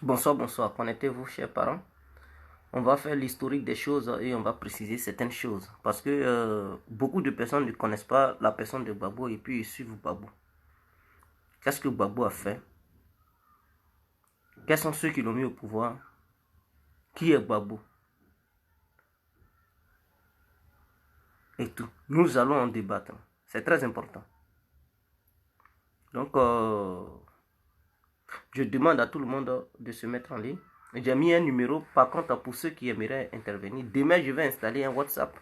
Bonsoir, bonsoir. Connectez-vous, chers parents. On va faire l'historique des choses et on va préciser certaines choses. Parce que beaucoup de personnes ne connaissent pas la personne de Gbagbo et puis ils suivent Gbagbo. Qu'est-ce que Gbagbo a fait? Quels sont ceux qui l'ont mis au pouvoir? Qui est Gbagbo? Et tout. Nous allons en débattre. C'est très important. Donc, je demande à tout le monde de se mettre en ligne. J'ai mis un numéro, par contre, pour ceux qui aimeraient intervenir. Demain, je vais installer un WhatsApp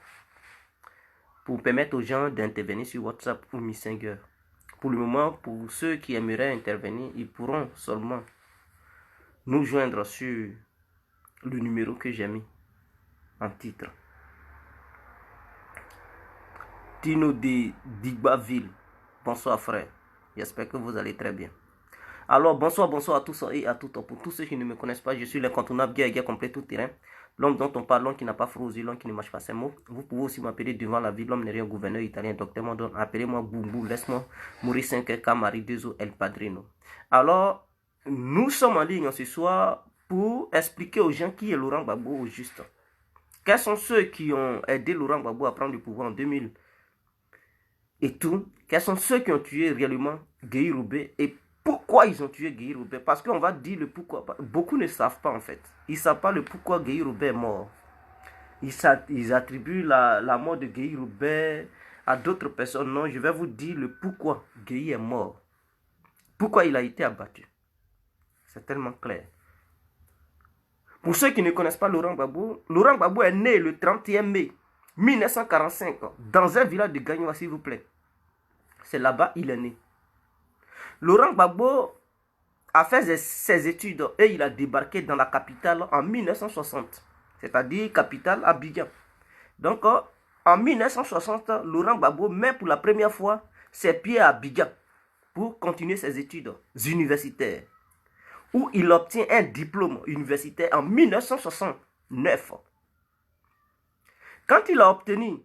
pour permettre aux gens d'intervenir sur WhatsApp ou Messenger. Pour le moment, pour ceux qui aimeraient intervenir, ils pourront seulement nous joindre sur le numéro que j'ai mis en titre. Tino de Digbaville. Bonsoir frère. J'espère que vous allez très bien. Alors bonsoir à tous et à toutes. Pour tous ceux qui ne me connaissent pas, je suis l'incontournable guerre complet tout terrain. L'homme dont on parle, l'homme qui n'a pas froid aux yeux, l'homme qui ne mâche pas ses mots. Vous pouvez aussi m'appeler devant la vie, l'homme n'est rien, gouverneur italien, docteur Mondon. Appelez-moi Boubou, laisse-moi mourir 5 heures, Camari 2 El Padrino. Alors, nous sommes en ligne ce soir pour expliquer aux gens qui est Laurent Gbagbo au juste. Quels sont ceux qui ont aidé Laurent Gbagbo à prendre le pouvoir en 2000 et tout? Quels sont ceux qui ont tué réellement Gueye Roubé et pourquoi ils ont tué Gueye Roubé? Parce qu'on va dire le pourquoi. Beaucoup ne savent pas en fait. Ils ne savent pas le pourquoi Gueye Roubé est mort. Ils attribuent la mort de Gueye Roubé à d'autres personnes. Non, je vais vous dire le pourquoi Gueye est mort. Pourquoi il a été abattu. C'est tellement clair. Pour ceux qui ne connaissent pas Laurent Gbagbo est né le 31 mai 1945 dans un village de Gagnoa, s'il vous plaît. C'est là-bas qu'il est né. Laurent Gbagbo a fait ses études et il a débarqué dans la capitale en 1960, c'est-à-dire capitale Abidjan. Donc, en 1960, Laurent Gbagbo met pour la première fois ses pieds à Abidjan pour continuer ses études universitaires, où il obtient un diplôme universitaire en 1969. Quand il a obtenu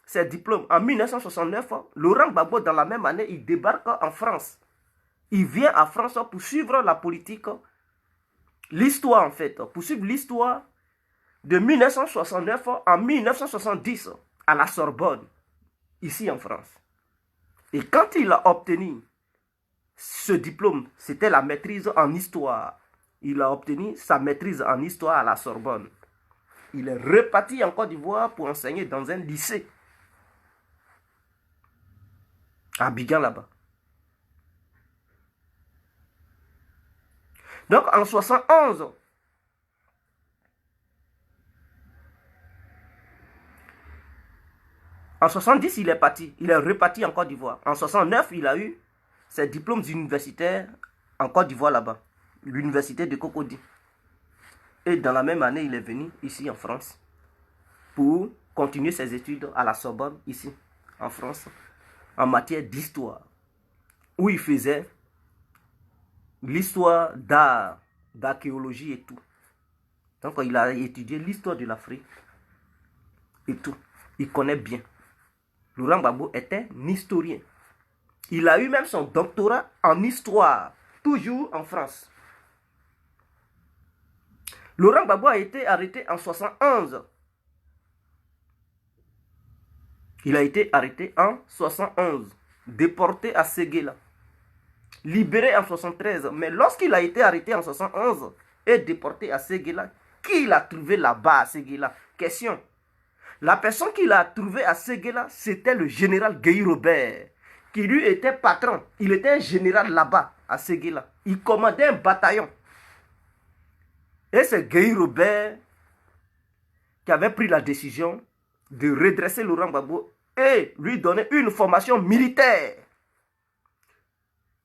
ses diplômes en 1969, Laurent Gbagbo, dans la même année, il débarque en France. Il vient à France pour suivre la politique, l'histoire en fait, pour suivre l'histoire de 1969 en 1970 à la Sorbonne, ici en France. Et quand il a obtenu ce diplôme, c'était la maîtrise en histoire. Il a obtenu sa maîtrise en histoire à la Sorbonne. Il est reparti en Côte d'Ivoire pour enseigner dans un lycée à Abidjan là-bas. Donc en 71, en 70, il est parti. Il est reparti en Côte d'Ivoire. En 69, il a eu ses diplômes universitaires en Côte d'Ivoire là-bas. L'université de Cocody. Et dans la même année, il est venu ici en France pour continuer ses études à la Sorbonne, ici en France, en matière d'histoire, où il faisait l'histoire d'art, d'archéologie et tout. Donc il a étudié l'histoire de l'Afrique et tout. Il connaît bien. Laurent Gbagbo était un historien. Il a eu même son doctorat en histoire, toujours en France. Laurent Gbagbo a été arrêté en 71. Il a été arrêté en 71, déporté à Séguéla, libéré en 73. Mais lorsqu'il a été arrêté en 71 et déporté à Séguéla, qui l'a trouvé là-bas à Séguéla? Question. La personne qu'il a trouvé à Séguéla, c'était le général Gueye Robert, qui lui était patron. Il était un général là-bas à Séguéla. Il commandait un bataillon. Et c'est Gueye Robert qui avait pris la décision de redresser Laurent Gbagbo et lui donner une formation militaire.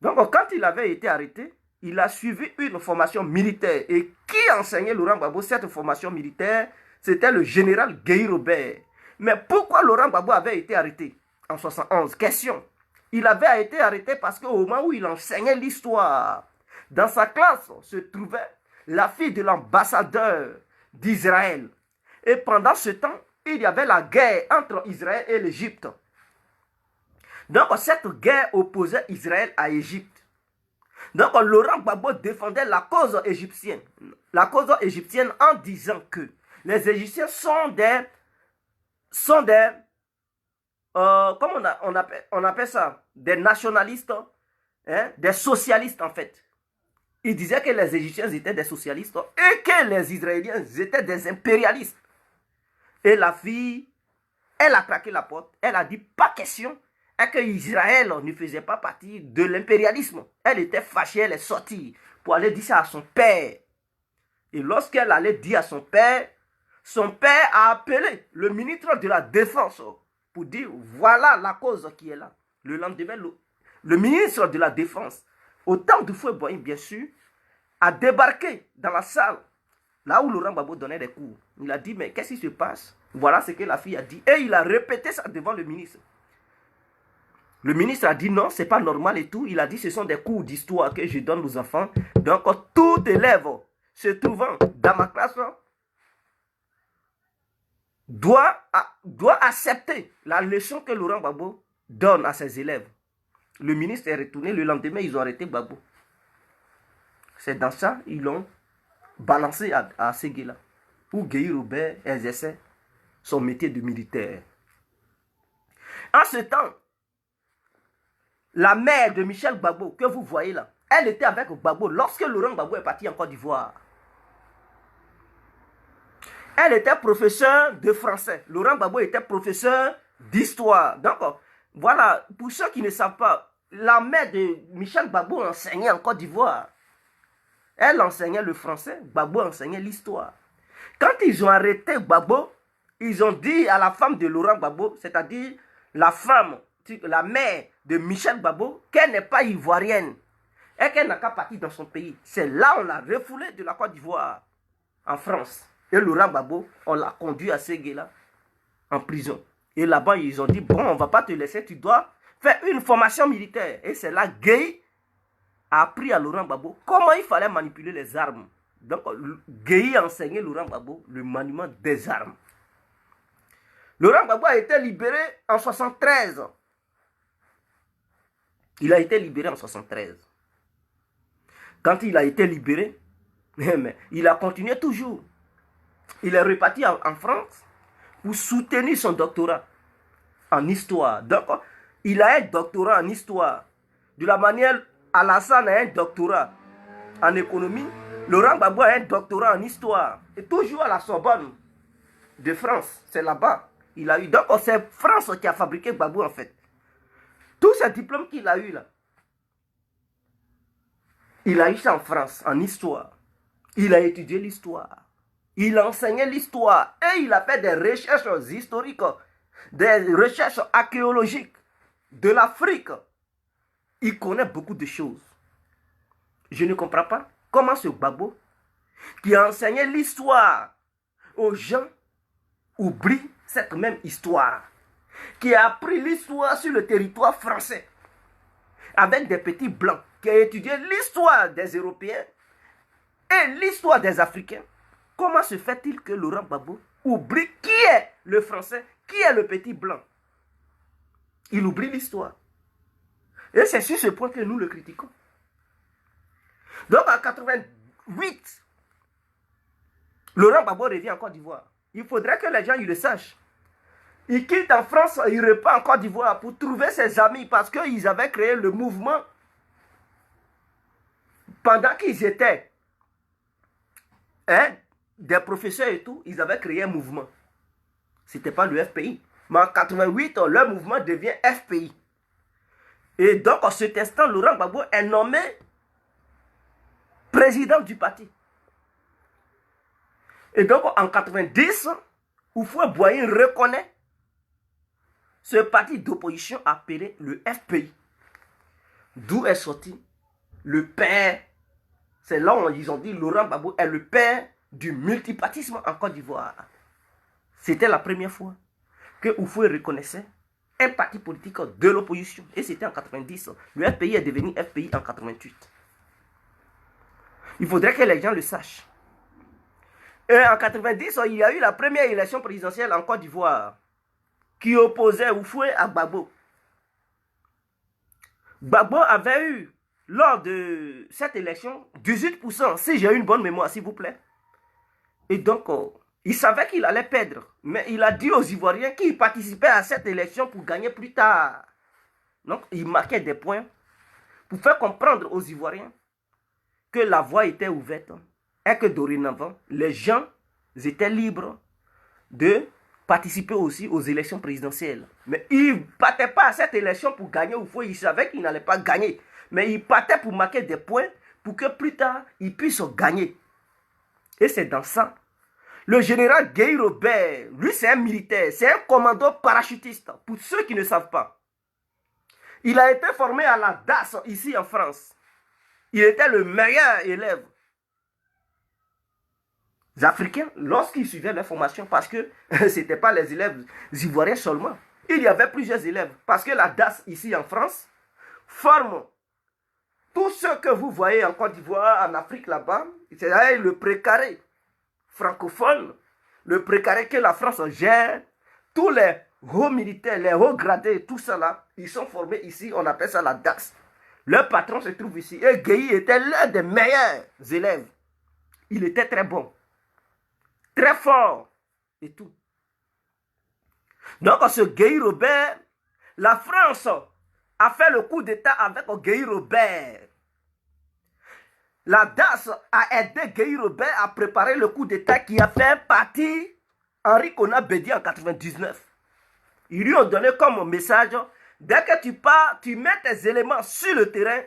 Donc quand il avait été arrêté, il a suivi une formation militaire. Et qui enseignait Laurent Gbagbo cette formation militaire? C'était le général Gueye Robert. Mais pourquoi Laurent Gbagbo avait été arrêté en 71? Question. Il avait été arrêté parce qu'au moment où il enseignait l'histoire, dans sa classe se trouvait la fille de l'ambassadeur d'Israël. Et pendant ce temps, il y avait la guerre entre Israël et l'Égypte. Donc cette guerre opposait Israël à l'Égypte. Donc, Laurent Gbagbo défendait la cause égyptienne. La cause égyptienne en disant que les Égyptiens sont des comment on appelle ça, des nationalistes, hein, des socialistes en fait. Il disait que les Égyptiens étaient des socialistes et que les Israéliens étaient des impérialistes. Et la fille, elle a craqué la porte, elle a dit pas question, et que Israël ne faisait pas partie de l'impérialisme. Elle était fâchée, elle est sortie pour aller dire ça à son père. Et lorsqu'elle allait dire à son père a appelé le ministre de la Défense pour dire voilà la cause qui est là. Le lendemain, le ministre de la Défense, au temps de Houphouët-Boigny, bien sûr, a débarqué dans la salle, là où Laurent Gbagbo donnait des cours. Il a dit, mais qu'est-ce qui se passe? Voilà ce que la fille a dit. Et il a répété ça devant le ministre. Le ministre a dit non, c'est pas normal et tout. Il a dit, ce sont des cours d'histoire que je donne aux enfants. Donc, tout élève se trouvant dans ma classe doit accepter la leçon que Laurent Gbagbo donne à ses élèves. Le ministre est retourné, le lendemain, ils ont arrêté Gbagbo. C'est dans ça ils l'ont balancé à Séguéla, où Guéhi Robert exerçait son métier de militaire. En ce temps, la mère de Michel Gbagbo, que vous voyez là, elle était avec Gbagbo lorsque Laurent Gbagbo est parti en Côte d'Ivoire. Elle était professeure de français. Laurent Gbagbo était professeur d'histoire. Donc, voilà, pour ceux qui ne savent pas, la mère de Michel Gbagbo enseignait en Côte d'Ivoire. Elle enseignait le français, Gbagbo enseignait l'histoire. Quand ils ont arrêté Gbagbo, ils ont dit à la femme de Laurent Gbagbo, c'est-à-dire la femme, la mère de Michel Gbagbo, qu'elle n'est pas ivoirienne et qu'elle n'a qu'à partir dans son pays. C'est là qu'on l'a refoulé de la Côte d'Ivoire en France. Et Laurent Gbagbo, on l'a conduit à Séguéla en prison. Et là-bas, ils ont dit, bon, on ne va pas te laisser, tu dois faire une formation militaire. Et c'est là Guéhi a appris à Laurent Gbagbo comment il fallait manipuler les armes. Donc, Guéhi a enseigné Laurent Gbagbo le maniement des armes. Laurent Gbagbo a été libéré en 1973. Il a été libéré en 1973. Quand il a été libéré, il a continué toujours. Il est reparti en France pour soutenir son doctorat en histoire. Donc, il a un doctorat en histoire. De la manière, Alassane a un doctorat en économie. Laurent Gbagbo a un doctorat en histoire. Et toujours à la Sorbonne de France. C'est là-bas. Il a eu. Donc, c'est France qui a fabriqué Gbagbo en fait. Tous ces diplômes qu'il a eu là, il a eu ça en France, en histoire. Il a étudié l'histoire. Il enseignait l'histoire et il a fait des recherches historiques, des recherches archéologiques de l'Afrique. Il connaît beaucoup de choses. Je ne comprends pas comment ce Gbagbo, qui a enseigné l'histoire aux gens, oublie cette même histoire, qui a appris l'histoire sur le territoire français, avec des petits blancs, qui a étudié l'histoire des Européens et l'histoire des Africains. Comment se fait-il que Laurent Gbagbo oublie qui est le français, qui est le petit blanc? Il oublie l'histoire. Et c'est sur ce point que nous le critiquons. Donc en 88, Laurent Gbagbo revient en Côte d'Ivoire. Il faudrait que les gens le sachent. Il quitte en France, il repart en Côte d'Ivoire pour trouver ses amis parce qu'ils avaient créé le mouvement. Pendant qu'ils étaient des professeurs et tout, ils avaient créé un mouvement. Ce n'était pas le FPI. Mais en 88, le mouvement devient FPI. Et donc, en cet instant, Laurent Gbagbo est nommé président du parti. Et donc, en 90, Houphouët-Boigny reconnaît ce parti d'opposition appelé le FPI. D'où est sorti le père. C'est là où ils ont dit Laurent Gbagbo est le père du multipartisme en Côte d'Ivoire. C'était la première fois que Houphouët reconnaissait un parti politique de l'opposition. Et c'était en 90. Le FPI est devenu FPI en 88. Il faudrait que les gens le sachent. Et en 90, il y a eu la première élection présidentielle en Côte d'Ivoire qui opposait Houphouët à Gbagbo. Gbagbo avait eu lors de cette élection, 18%, si j'ai une bonne mémoire, s'il vous plaît. Et donc, il savait qu'il allait perdre. Mais il a dit aux Ivoiriens qu'il participait à cette élection pour gagner plus tard. Donc, il marquait des points pour faire comprendre aux Ivoiriens que la voie était ouverte et que dorénavant, les gens étaient libres de participer aussi aux élections présidentielles. Mais il ne partait pas à cette élection pour gagner ou faut. Il savait qu'il n'allait pas gagner. Mais il partait pour marquer des points pour que plus tard, il puisse gagner. Et c'est dans ça. Le général Guy Robert, lui c'est un militaire, c'est un commando parachutiste, pour ceux qui ne savent pas. Il a été formé à la DAS ici en France. Il était le meilleur élève africains lorsqu'ils suivaient leur formation, parce que ce n'était pas les élèves ivoiriens seulement. Il y avait plusieurs élèves, parce que la DAS ici en France forme tous ceux que vous voyez en Côte d'Ivoire, en Afrique là-bas, c'est-à-dire le précaré francophone, le précaré que la France gère, tous les hauts militaires, les hauts gradés, tout ça là, ils sont formés ici, on appelle ça la DAS. Leur patron se trouve ici. Et Gueye était l'un des meilleurs élèves. Il était très bon, très fort et tout. Donc ce Gueye Robert, la France a fait le coup d'état avec Gueye Robert. La DAS a aidé Gueye Robert à préparer le coup d'état qui a fait partir Henri Konan Bédié en 99. Ils lui ont donné comme message, dès que tu pars, tu mets tes éléments sur le terrain,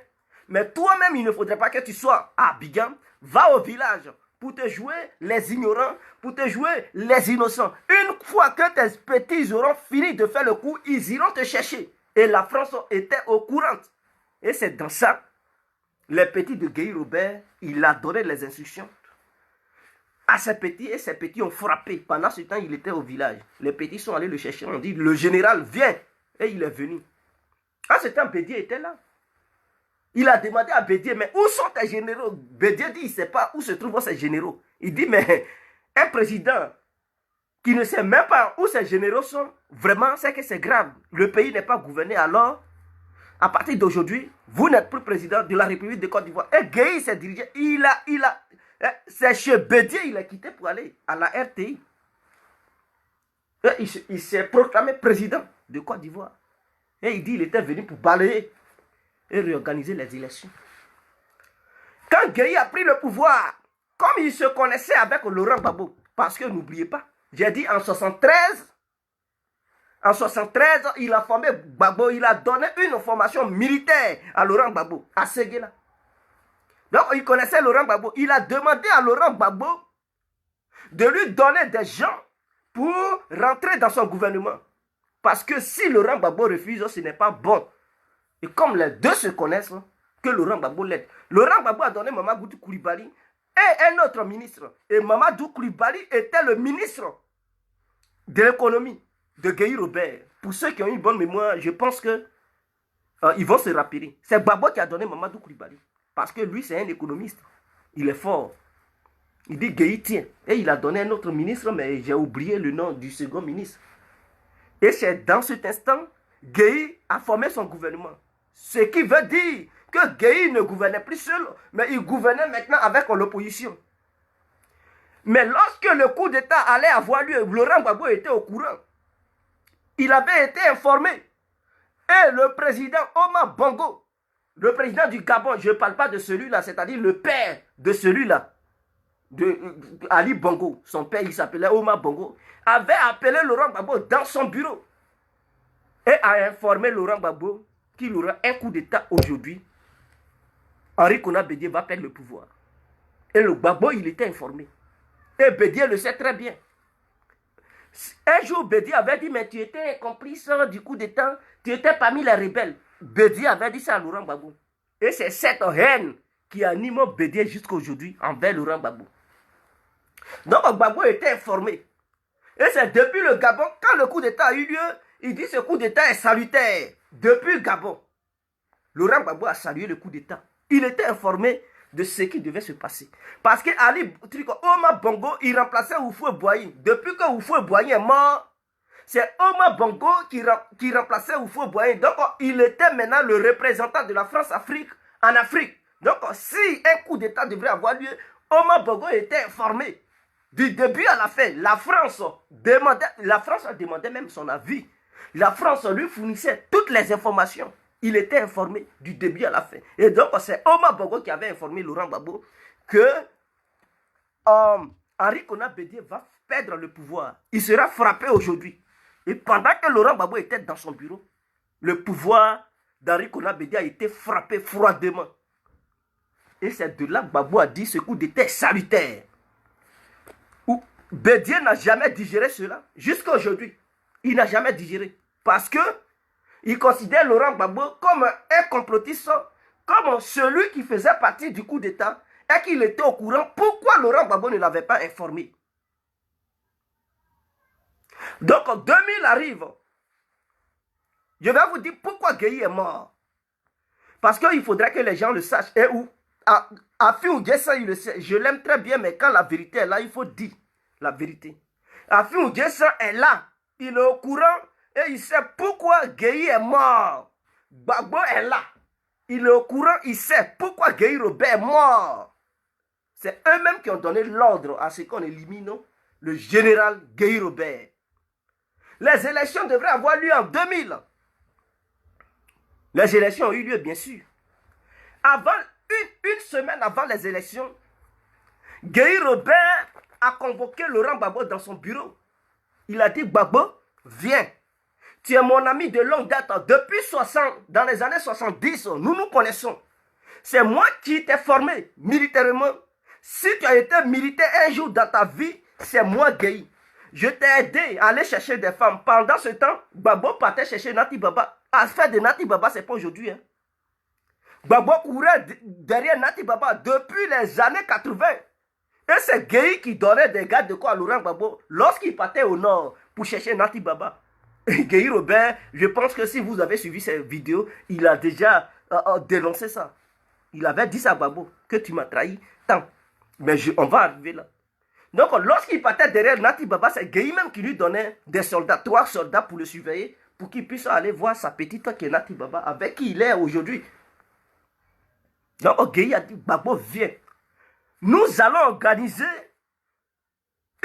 mais toi-même, il ne faudrait pas que tu sois à Abidjan, va au village pour te jouer les ignorants, pour te jouer les innocents. Une fois que tes petits auront fini de faire le coup, ils iront te chercher. Et la France était au courant. Et c'est dans ça, les petits de Gueye Robert, il a donné les instructions à ces petits, et ces petits ont frappé. Pendant ce temps, il était au village. Les petits sont allés le chercher, on dit, le général vient. Et il est venu. À ce temps, Bédié était là. Il a demandé à Bédié, mais où sont tes généraux? Bédié dit, il ne sait pas où se trouvent ses généraux. Il dit, mais un président qui ne sait même pas où ses généraux sont, vraiment, c'est que c'est grave. Le pays n'est pas gouverné. Alors, à partir d'aujourd'hui, vous n'êtes plus président de la République de Côte d'Ivoire. Et Gueye s'est dirigé, c'est chez Bédié, il a quitté pour aller à la RTI. Et il s'est proclamé président de Côte d'Ivoire. Et il dit qu'il était venu pour balayer et réorganiser les élections. Quand Gueye a pris le pouvoir, comme il se connaissait avec Laurent Gbagbo, parce que n'oubliez pas, j'ai dit en 73, il a formé Gbagbo, il a donné une formation militaire à Laurent Gbagbo, à Séguéla. Donc il connaissait Laurent Gbagbo. Il a demandé à Laurent Gbagbo de lui donner des gens pour rentrer dans son gouvernement. Parce que si Laurent Gbagbo refuse, ce n'est pas bon. Et comme les deux se connaissent, que Laurent Gbagbo l'aide. Laurent Gbagbo a donné Mamadou Koulibaly et un autre ministre. Et Mamadou Koulibaly était le ministre de l'économie de Gueye Robert. Pour ceux qui ont une bonne mémoire, je pense que ils vont se rappeler. C'est Gbagbo qui a donné Mamadou Koulibaly. Parce que lui, c'est un économiste. Il est fort. Il dit Gueye tient. Et il a donné un autre ministre, mais j'ai oublié le nom du second ministre. Et c'est dans cet instant, Gueye a formé son gouvernement. Ce qui veut dire que Gueye ne gouvernait plus seul, mais il gouvernait maintenant avec l'opposition. Mais lorsque le coup d'État allait avoir lieu, Laurent Gbagbo était au courant. Il avait été informé. Et le président Omar Bongo, le président du Gabon, je ne parle pas de celui-là, c'est-à-dire le père de celui-là, de Ali Bongo, son père, il s'appelait Omar Bongo, avait appelé Laurent Gbagbo dans son bureau et a informé Laurent Gbagbo qu'il aura un coup d'État aujourd'hui. Henri Konan Bédié va perdre le pouvoir. Et le Gbagbo, il était informé. Et Bédié le sait très bien. Un jour, Bédié avait dit, mais tu étais complice du coup d'État, tu étais parmi les rebelles. Bédié avait dit ça à Laurent Gbagbo. Et c'est cette haine qui anime Bédié jusqu'à aujourd'hui envers Laurent Gbagbo. Donc Gbagbo était informé. Et c'est depuis le Gabon, quand le coup d'État a eu lieu, il dit ce coup d'État est salutaire. Depuis le Gabon, Laurent Gbagbo a salué le coup d'État. Il était informé de ce qui devait se passer. Parce que Ali Omar Bongo, il remplaçait Houphouët-Boigny. Depuis que Houphouët-Boigny est mort, c'est Omar Bongo qui remplaçait Houphouët-Boigny. Donc il était maintenant le représentant de la France-Afrique en Afrique. Donc, si un coup d'État devrait avoir lieu, Omar Bongo était informé du début à la fin. La France demandait même son avis. La France lui fournissait toutes les informations. Il était informé du début à la fin. Et donc, c'est Omar Bongo qui avait informé Laurent Gbagbo que Henri Konan Bédié va perdre le pouvoir. Il sera frappé aujourd'hui. Et pendant que Laurent Gbagbo était dans son bureau, le pouvoir d'Henri Konan Bédié a été frappé froidement. Et c'est de là que Gbagbo a dit ce coup d'État salutaire. Bédié n'a jamais digéré cela. Jusqu'à aujourd'hui, il n'a jamais digéré. Parce que il considère Laurent Gbagbo comme un complotiste, comme celui qui faisait partie du coup d'État et qu'il était au courant. Pourquoi Laurent Gbagbo ne l'avait pas informé? Donc, 2000 arrive. Je vais vous dire pourquoi Gueye est mort. Parce qu'il faudrait que les gens le sachent. Et où Afi Oudiessa, il le sait. Je l'aime très bien, mais quand la vérité est là, il faut dire la vérité. Afi Oudiessa est là. Il est au courant et il sait pourquoi Gueye est mort. Gbagbo est là. Il est au courant, il sait pourquoi Gueye Robert est mort. C'est eux-mêmes qui ont donné l'ordre à ce qu'on élimine le général Gueye Robert. Les élections devraient avoir lieu en 2000. Les élections ont eu lieu, bien sûr. Avant, une semaine avant les élections, Gueye Robert a convoqué Laurent Gbagbo dans son bureau. Il a dit, Gbagbo, viens. Tu es mon ami de longue date. Depuis 60, dans les années 70, nous nous connaissons. C'est moi qui t'ai formé militairement. Si tu as été militaire un jour dans ta vie, c'est moi, Gueye. Je t'ai aidé à aller chercher des femmes. Pendant ce temps, Gbagbo partait chercher Nati Baba. Affaire de Nati Baba, c'est pas aujourd'hui. Hein. Gbagbo courait derrière Nati Baba depuis les années 80. Et c'est Gueye qui donnait des gardes de corps à Laurent Gbagbo lorsqu'il partait au nord pour chercher Nati Baba. Gueye Robert, je pense que si vous avez suivi cette vidéo, il a déjà dénoncé ça. Il avait dit ça à Gbagbo, que tu m'as trahi tant. Mais on va arriver là. Donc, lorsqu'il partait derrière Nati Baba, c'est Gueye même qui lui donnait des soldats, 3 soldats pour le surveiller, pour qu'il puisse aller voir sa petite qui est Nati Baba, avec qui il est aujourd'hui. Donc, Gueye a dit, Gbagbo, viens. Nous allons organiser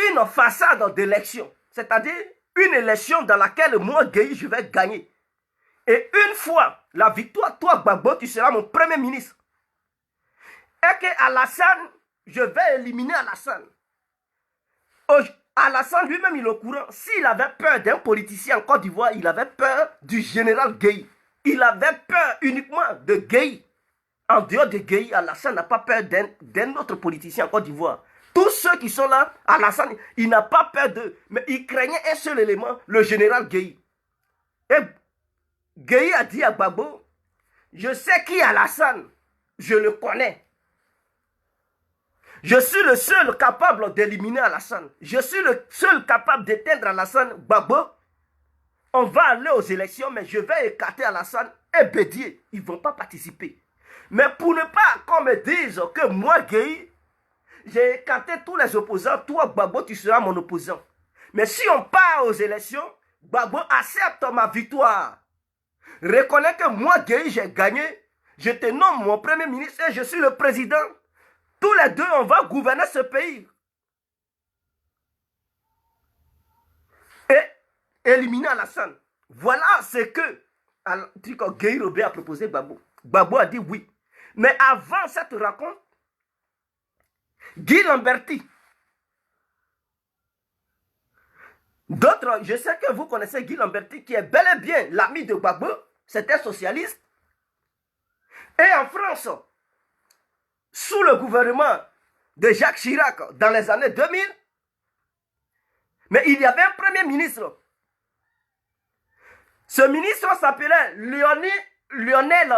une façade d'élection. C'est-à-dire une élection dans laquelle moi, Gueye, je vais gagner. Et une fois la victoire, toi, Gbagbo, tu seras mon premier ministre. Et que Alassane, je vais éliminer Alassane. Alassane lui-même, il est au courant. S'il avait peur d'un politicien en Côte d'Ivoire, il avait peur du général Gueye. Il avait peur uniquement de Gueye. En dehors de Gueye, Alassane n'a pas peur d'un autre politicien en Côte d'Ivoire. Tous ceux qui sont là, Alassane, il n'a pas peur d'eux. Mais il craignait un seul élément, le général Gueye. Et Gueye a dit à Gbagbo, je sais qui est Alassane, je le connais. Je suis le seul capable d'éliminer Alassane. Je suis le seul capable d'éteindre Alassane. Gbagbo, on va aller aux élections, mais je vais écarter Alassane et Bédié. Ils ne vont pas participer. Mais pour ne pas qu'on me dise que moi, Gueye, j'ai écarté tous les opposants, toi, Gbagbo, tu seras mon opposant. Mais si on part aux élections, Gbagbo accepte ma victoire. Reconnais que moi, Gueye, j'ai gagné. Je te nomme mon premier ministre et je suis le président. Tous les deux, on va gouverner ce pays. Et éliminer Alassane. Voilà ce que Gueye Robert a proposé Gbagbo. Gbagbo a dit oui. Mais avant cette rencontre, Guy Lamberti, d'autres, je sais que vous connaissez Guy Lamberti, qui est bel et bien l'ami de Gbagbo, c'était socialiste. Et en France, sous le gouvernement de Jacques Chirac dans les années 2000, mais il y avait un premier ministre. Ce ministre s'appelait Lionel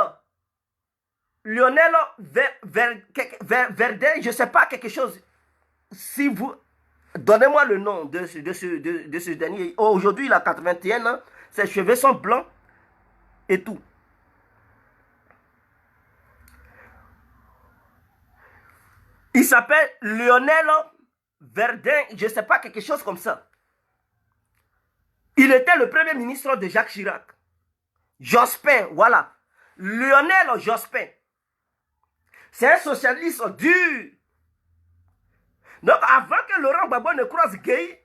Verdun, je ne sais pas quelque chose. Si vous... Donnez-moi le nom de ce dernier. Aujourd'hui, il a 81 ans. Ses cheveux sont blancs et tout. Il s'appelle Lionel Verdun, je ne sais pas, quelque chose comme ça. Il était le premier ministre de Jacques Chirac. Jospin, voilà. Lionel Jospin. C'est un socialiste dur. Donc, avant que Laurent Gbagbo ne croise Gueye,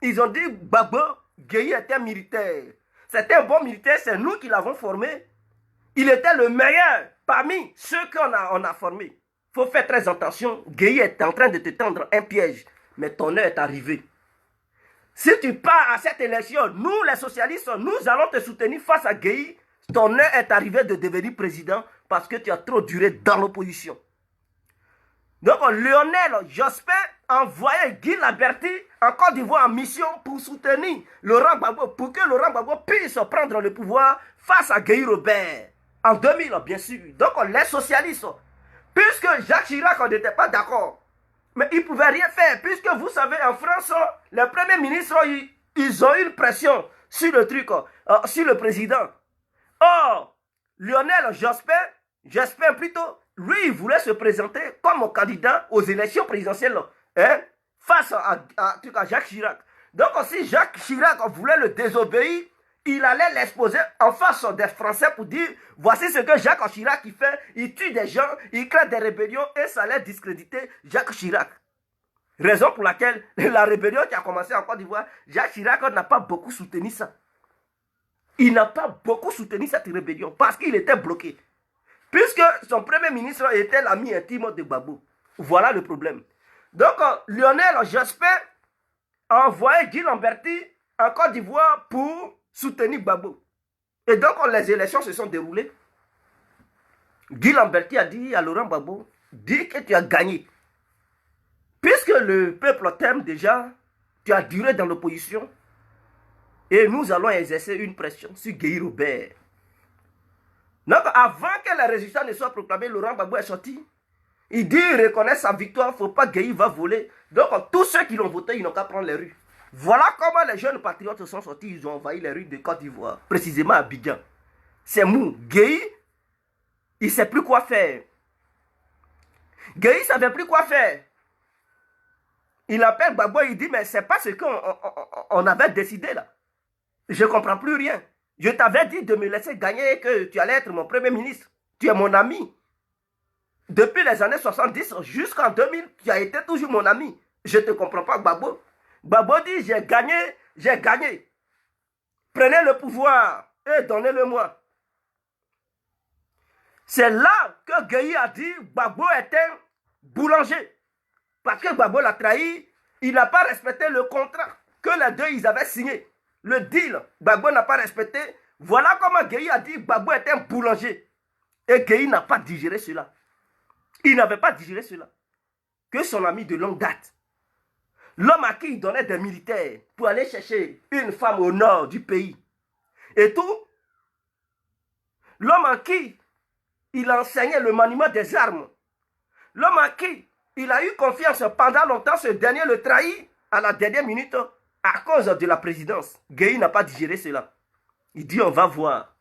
ils ont dit Gbagbo, Gueye était militaire. C'était un bon militaire, c'est nous qui l'avons formé. Il était le meilleur parmi ceux qu'on a formés. Il faut faire très attention. Gueye est en train de te tendre un piège, mais ton heure est arrivée. Si tu pars à cette élection, nous les socialistes, nous allons te soutenir face à Gueye. Ton heure est arrivée de devenir président parce que tu as trop duré dans l'opposition. Donc Lionel Jospin a envoyé Guy Laberty en Côte d'Ivoire en mission pour soutenir Laurent Gbagbo, pour que Laurent Gbagbo puisse prendre le pouvoir face à Guy Robert. En 2000, bien sûr. Donc les socialistes, puisque Jacques Chirac n'était pas d'accord, mais ils ne pouvaient rien faire, puisque vous savez, en France, les premiers ministres, ils ont eu une pression sur le truc, sur le président. Or, Lionel Jospin plutôt, lui, il voulait se présenter comme candidat aux élections présidentielles face à Jacques Chirac. Donc, si Jacques Chirac voulait le désobéir, il allait l'exposer en face des Français pour dire voici ce que Jacques Chirac fait, il tue des gens, il crée des rébellions et ça allait discréditer Jacques Chirac. Raison pour laquelle la rébellion qui a commencé en Côte d'Ivoire, Jacques Chirac n'a pas beaucoup soutenu ça. Il n'a pas beaucoup soutenu cette rébellion parce qu'il était bloqué. Puisque son premier ministre était l'ami intime de Gbagbo. Voilà le problème. Donc, Lionel Jospin a envoyé Guy Lamberty en Côte d'Ivoire pour soutenir Gbagbo. Et donc, les élections se sont déroulées. Guy Lamberty a dit à Laurent Gbagbo, dis que tu as gagné. Puisque le peuple t'aime déjà, tu as duré dans l'opposition, et nous allons exercer une pression sur Guy Robert. Donc, avant que les résultats ne soient proclamés, Laurent Gbagbo est sorti. Il dit, il reconnaît sa victoire, il ne faut pas que Gueye va voler. Donc, tous ceux qui l'ont voté, ils n'ont qu'à prendre les rues. Voilà comment les jeunes patriotes sont sortis, ils ont envahi les rues de Côte d'Ivoire, précisément à Abidjan. C'est mou. Gueye, il ne sait plus quoi faire. Gueye ne savait plus quoi faire. Il appelle Gbagbo, il dit, mais ce n'est pas ce qu'on avait décidé là. Je ne comprends plus rien. Je t'avais dit de me laisser gagner et que tu allais être mon premier ministre. Tu es mon ami. Depuis les années 70 jusqu'en 2000, tu as été toujours mon ami. Je ne te comprends pas, Gbagbo. Gbagbo dit, j'ai gagné, j'ai gagné. Prenez le pouvoir et donnez-le-moi. C'est là que Gueye a dit, Gbagbo était boulanger. Parce que Gbagbo l'a trahi, il n'a pas respecté le contrat que les deux ils avaient signé. Le deal, Gbagbo n'a pas respecté. Voilà comment Gueye a dit Gbagbo était un boulanger. Et Gueye n'a pas digéré cela. Il n'avait pas digéré cela. Que son ami de longue date. L'homme à qui il donnait des militaires pour aller chercher une femme au nord du pays. Et tout. L'homme à qui il enseignait le maniement des armes. L'homme à qui il a eu confiance pendant longtemps, ce dernier le trahit à la dernière minute. À cause de la présidence, Gueye n'a pas digéré cela. Il dit on va voir.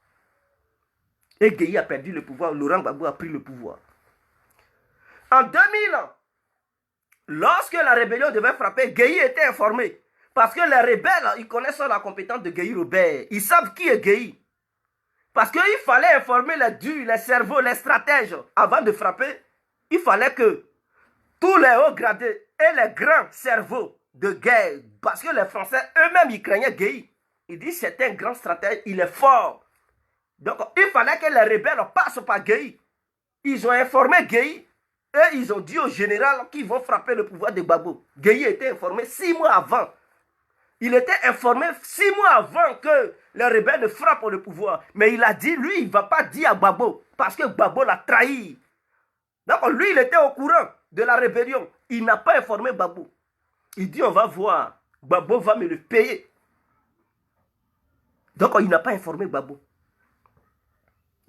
Et Gueye a perdu le pouvoir, Laurent Gbagbo a pris le pouvoir. En 2000, lorsque la rébellion devait frapper, Gueye était informé. Parce que les rebelles, ils connaissent la compétence de Gueye Robert. Ils savent qui est Gueye. Parce qu'il fallait informer les durs, les cerveaux, les stratèges. Avant de frapper, il fallait que tous les hauts gradés et les grands cerveaux de guerre, parce que les Français eux-mêmes, ils craignaient Gueye. Ils disent c'est un grand stratège, il est fort. Donc, il fallait que les rebelles passent par Gueye. Ils ont informé Gueye et ils ont dit au général qu'ils vont frapper le pouvoir de Gbagbo. Gueye était informé 6 mois avant. Il était informé 6 mois avant que les rebelles ne frappent le pouvoir. Mais il a dit, lui, il ne va pas dire à Gbagbo parce que Gbagbo l'a trahi. Donc, lui, il était au courant de la rébellion. Il n'a pas informé Gbagbo. Il dit, on va voir. Gbagbo va me le payer. Donc, il n'a pas informé Gbagbo.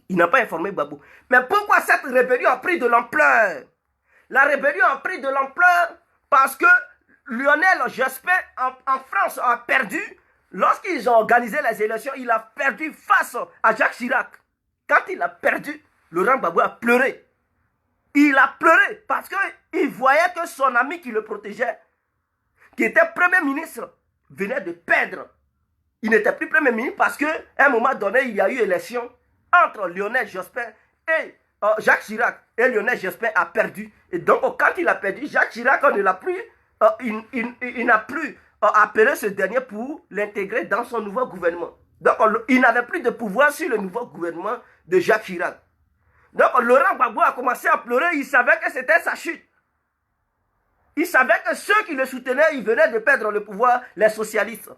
Il n'a pas informé Gbagbo. Mais pourquoi cette rébellion a pris de l'ampleur? La rébellion a pris de l'ampleur parce que Lionel Jospin en France a perdu. Lorsqu'ils ont organisé les élections, il a perdu face à Jacques Chirac. Quand il a perdu, Laurent Gbagbo a pleuré. Il a pleuré parce qu'il voyait que son ami qui le protégeait, qui était Premier ministre, venait de perdre. Il n'était plus Premier ministre parce qu'à un moment donné, il y a eu élection entre Lionel Jospin et Jacques Chirac et Lionel Jospin a perdu. Et donc, quand il a perdu, Jacques Chirac, on ne l'a plus, il n'a plus appelé ce dernier pour l'intégrer dans son nouveau gouvernement. Donc, il n'avait plus de pouvoir sur le nouveau gouvernement de Jacques Chirac. Donc, Laurent Gbagbo a commencé à pleurer. Il savait que c'était sa chute. Il savait que ceux qui le soutenaient, ils venaient de perdre le pouvoir, les socialistes.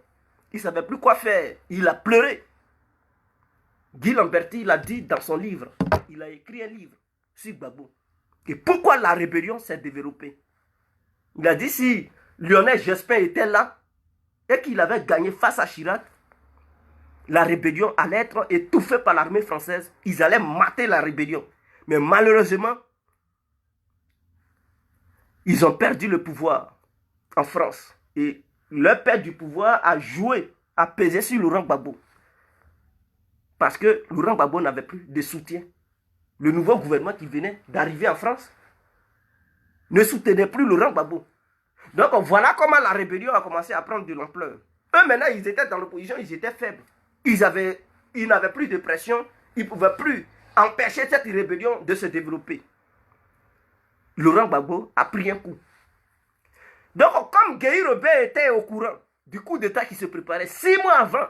Il ne savait plus quoi faire. Il a pleuré. Guy Lamberti, il a dit dans son livre, il a écrit un livre sur Gbagbo. Et pourquoi la rébellion s'est développée. Il a dit si Lionel Jospin était là et qu'il avait gagné face à Chirac, la rébellion allait être étouffée par l'armée française. Ils allaient mater la rébellion. Mais malheureusement, ils ont perdu le pouvoir en France. Et leur perte du pouvoir a joué, a pesé sur Laurent Gbagbo. Parce que Laurent Gbagbo n'avait plus de soutien. Le nouveau gouvernement qui venait d'arriver en France ne soutenait plus Laurent Gbagbo. Donc voilà comment la rébellion a commencé à prendre de l'ampleur. Eux maintenant, ils étaient dans l'opposition, ils étaient faibles. Ils n'avaient plus de pression, ils ne pouvaient plus empêcher cette rébellion de se développer. Laurent Gbagbo a pris un coup. Donc comme Guéhi Robert était au courant du coup d'État qui se préparait 6 mois avant,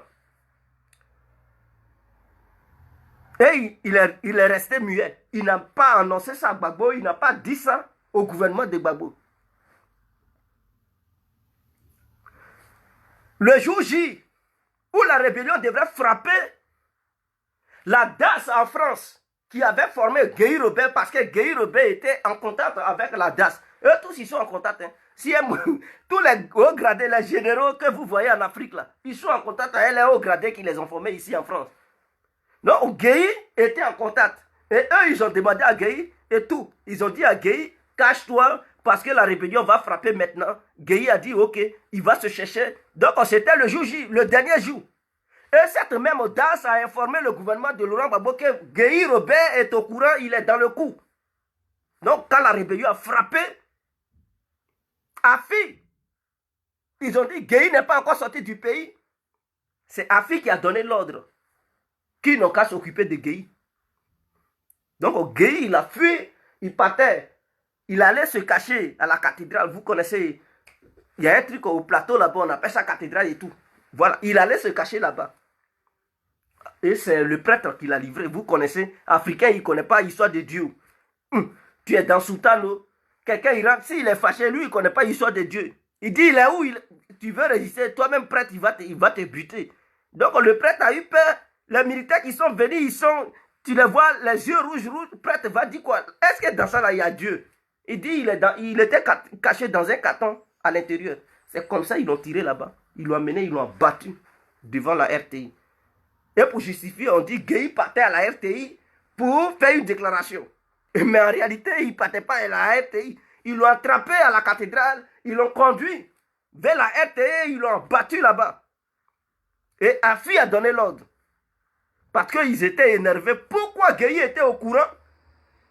et il est resté muet. Il n'a pas annoncé ça à Gbagbo, il n'a pas dit ça au gouvernement de Gbagbo. Le jour J, où la rébellion devrait frapper la DAS en France, qui avait formé Guéhi Robert, parce que Guéhi Robert était en contact avec la DAS. Eux tous, ils sont en contact. Hein. Si tous les hauts gradés, les généraux que vous voyez en Afrique, là, ils sont en contact avec les hauts gradés qui les ont formés ici en France. Donc, Guéhi était en contact. Et eux, ils ont demandé à Guéhi et tout. Ils ont dit à Guéhi, cache-toi, parce que la rébellion va frapper maintenant. Guéhi a dit, ok, il va se chercher. Donc, c'était le jour J, le dernier jour. Et cette même audace a informé le gouvernement de Laurent Gbagbo que Guéhi Robert est au courant, il est dans le coup. Donc, quand la rébellion a frappé, Afi, ils ont dit, Guéhi n'est pas encore sorti du pays. C'est Afi qui a donné l'ordre. Qui n'ont qu'à s'occuper de Guéhi. Donc, Guéhi, il a fui, il partait. Il allait se cacher à la cathédrale. Vous connaissez, il y a un truc au plateau là-bas, on appelle ça cathédrale et tout. Voilà, il allait se cacher là-bas. Et c'est le prêtre qui l'a livré. Vous connaissez, Africain, il ne connaît pas l'histoire de Dieu. Tu es dans Soutano. Quelqu'un, il rentre, s'il est fâché, lui, il ne connaît pas l'histoire de Dieu. Il dit, il est où tu veux résister, toi-même prêtre, il va te buter. Donc, le prêtre a eu peur. Les militaires qui sont venus, tu les vois, les yeux rouges, le prêtre va dire quoi? Est-ce que dans ça, là, il y a Dieu? Il dit, il était caché dans un carton à l'intérieur. C'est comme ça, ils l'ont tiré là-bas. Ils l'ont amené, ils l'ont battu devant la RTI. Et pour justifier, on dit, Guéhi partait à la RTI pour faire une déclaration. Mais en réalité, il ne partait pas à la RTI. Ils l'ont attrapé à la cathédrale, ils l'ont conduit vers la RTI, ils l'ont battu là-bas. Et Afi a donné l'ordre. Parce qu'ils étaient énervés. Pourquoi Guéhi était au courant?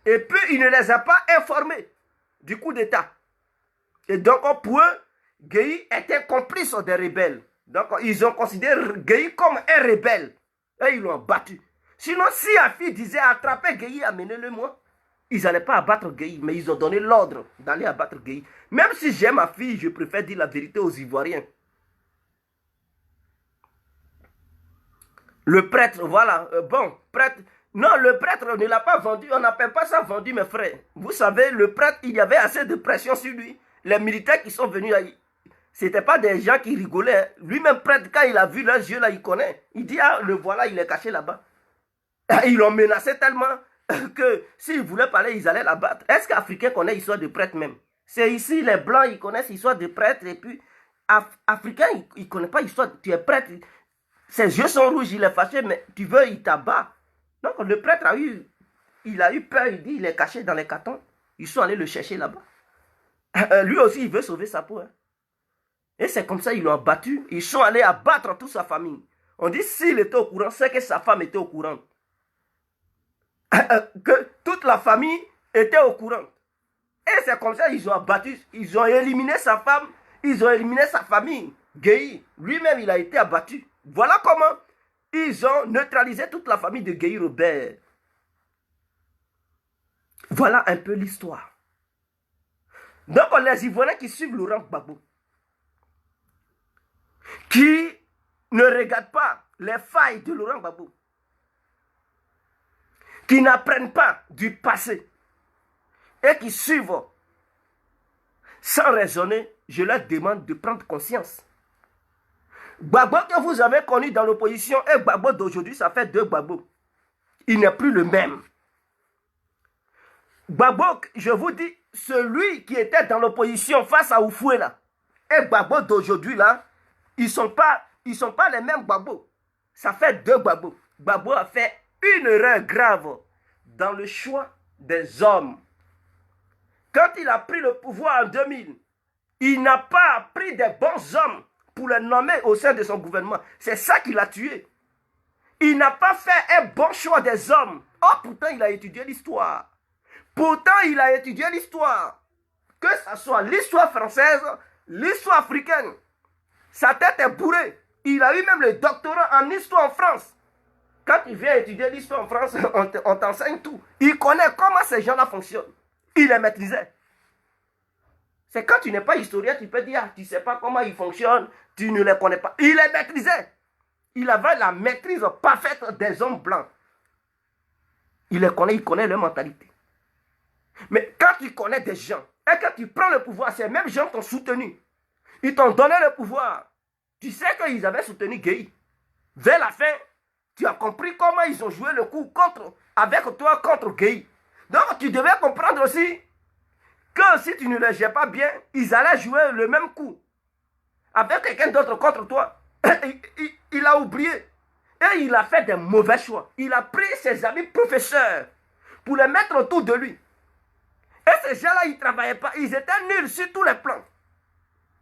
Et puis, il ne les a pas informés du coup d'État. Et donc, pour eux, Guéhi était complice des rebelles. Donc, ils ont considéré Guéhi comme un rebelle. Et ils l'ont battu. Sinon, si Afi disait attrapez Guéhi, amenez-le-moi, ils n'allaient pas abattre Guéhi. Mais ils ont donné l'ordre d'aller abattre Guéhi. Même si j'aime ma fille, je préfère dire la vérité aux Ivoiriens. Le prêtre, voilà, bon, prêtre. Non, le prêtre ne l'a pas vendu, on n'appelle pas ça vendu, mes frères. Vous savez, le prêtre, il y avait assez de pression sur lui. Les militaires qui sont venus là, ce n'étaient pas des gens qui rigolaient. Lui-même, prêtre, quand il a vu leurs yeux là, il connaît. Il dit, ah, le voilà, il est caché là-bas. Ils l'ont menacé tellement que s'ils voulaient parler, ils allaient l'abattre. Est-ce qu'Africain connaît l'histoire de prêtre même? C'est ici, les Blancs, ils connaissent l'histoire de prêtre. Et puis, Africain, il ne connaît pas l'histoire. Tu es prêtre. Ses yeux sont rouges, il est fâché, mais tu veux, il t'abat. Donc le prêtre a eu peur, il dit, il est caché dans les cartons. Ils sont allés le chercher là-bas. Lui aussi, il veut sauver sa peau. Hein. Et c'est comme ça, ils l'ont abattu. Ils sont allés abattre toute sa famille. On dit, s'il était au courant, c'est que sa femme était au courant. Que toute la famille était au courant. Et c'est comme ça, ils ont abattu, ils ont éliminé sa femme, ils ont éliminé sa famille. Guéhi, lui-même, il a été abattu. Voilà comment ils ont neutralisé toute la famille de Guéhi Robert. Voilà un peu l'histoire. Donc, les Ivoiriens qui suivent Laurent Gbagbo, qui ne regardent pas les failles de Laurent Gbagbo, qui n'apprennent pas du passé et qui suivent sans raisonner, je leur demande de prendre conscience. Gbagbo que vous avez connu dans l'opposition et Gbagbo d'aujourd'hui, ça fait deux Gbagbo. Il n'est plus le même. Gbagbo, je vous dis, celui qui était dans l'opposition face à Oufoué là, et Gbagbo d'aujourd'hui là, ils sont pas les mêmes Gbagbo. Ça fait deux Gbagbo. Gbagbo a fait une erreur grave dans le choix des hommes. Quand il a pris le pouvoir en 2000, il n'a pas pris des bons hommes pour les nommer au sein de son gouvernement. C'est ça qui l'a tué. Il n'a pas fait un bon choix des hommes. Oh, pourtant, il a étudié l'histoire. Pourtant, il a étudié l'histoire. Que ce soit l'histoire française, l'histoire africaine. Sa tête est bourrée. Il a eu même le doctorat en histoire en France. Quand il vient étudier l'histoire en France, on t'enseigne tout. Il connaît comment ces gens-là fonctionnent. Il les maîtrisait. C'est quand tu n'es pas historien, tu peux dire, tu ne sais pas comment ils fonctionnent, tu ne les connais pas. Il les maîtrisait. Il avait la maîtrise parfaite des hommes blancs. Il les connaît, il connaît leur mentalité. Mais quand tu connais des gens, et quand tu prends le pouvoir, ces mêmes gens t'ont soutenu. Ils t'ont donné le pouvoir. Tu sais qu'ils avaient soutenu Gueye. Vers la fin, tu as compris comment ils ont joué le coup avec toi contre Gueye. Donc tu devais comprendre aussi que si tu ne les gères pas bien, ils allaient jouer le même coup avec quelqu'un d'autre contre toi. Il a oublié. Et il a fait des mauvais choix. Il a pris ses amis professeurs pour les mettre autour de lui. Et ces gens-là, ils ne travaillaient pas. Ils étaient nuls sur tous les plans.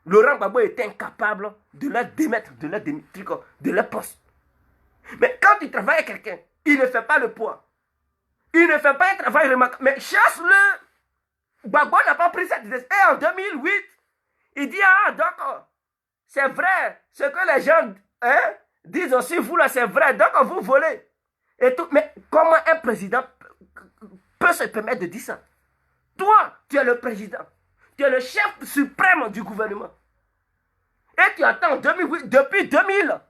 Laurent Gbagbo était incapable de leur démettre de leur poste. Mais quand il travaille avec quelqu'un, il ne fait pas le poids. Il ne fait pas un travail remarquable. Mais chasse-le. Gbagbo n'a pas pris cette décision. Et en 2008, il dit, ah d'accord, c'est vrai, ce que les gens disent aussi, vous là, c'est vrai, donc vous volez. Et tout. Mais comment un président peut se permettre de dire ça? Toi, tu es le président. Tu es le chef suprême du gouvernement. Et tu attends 2008, depuis 2000.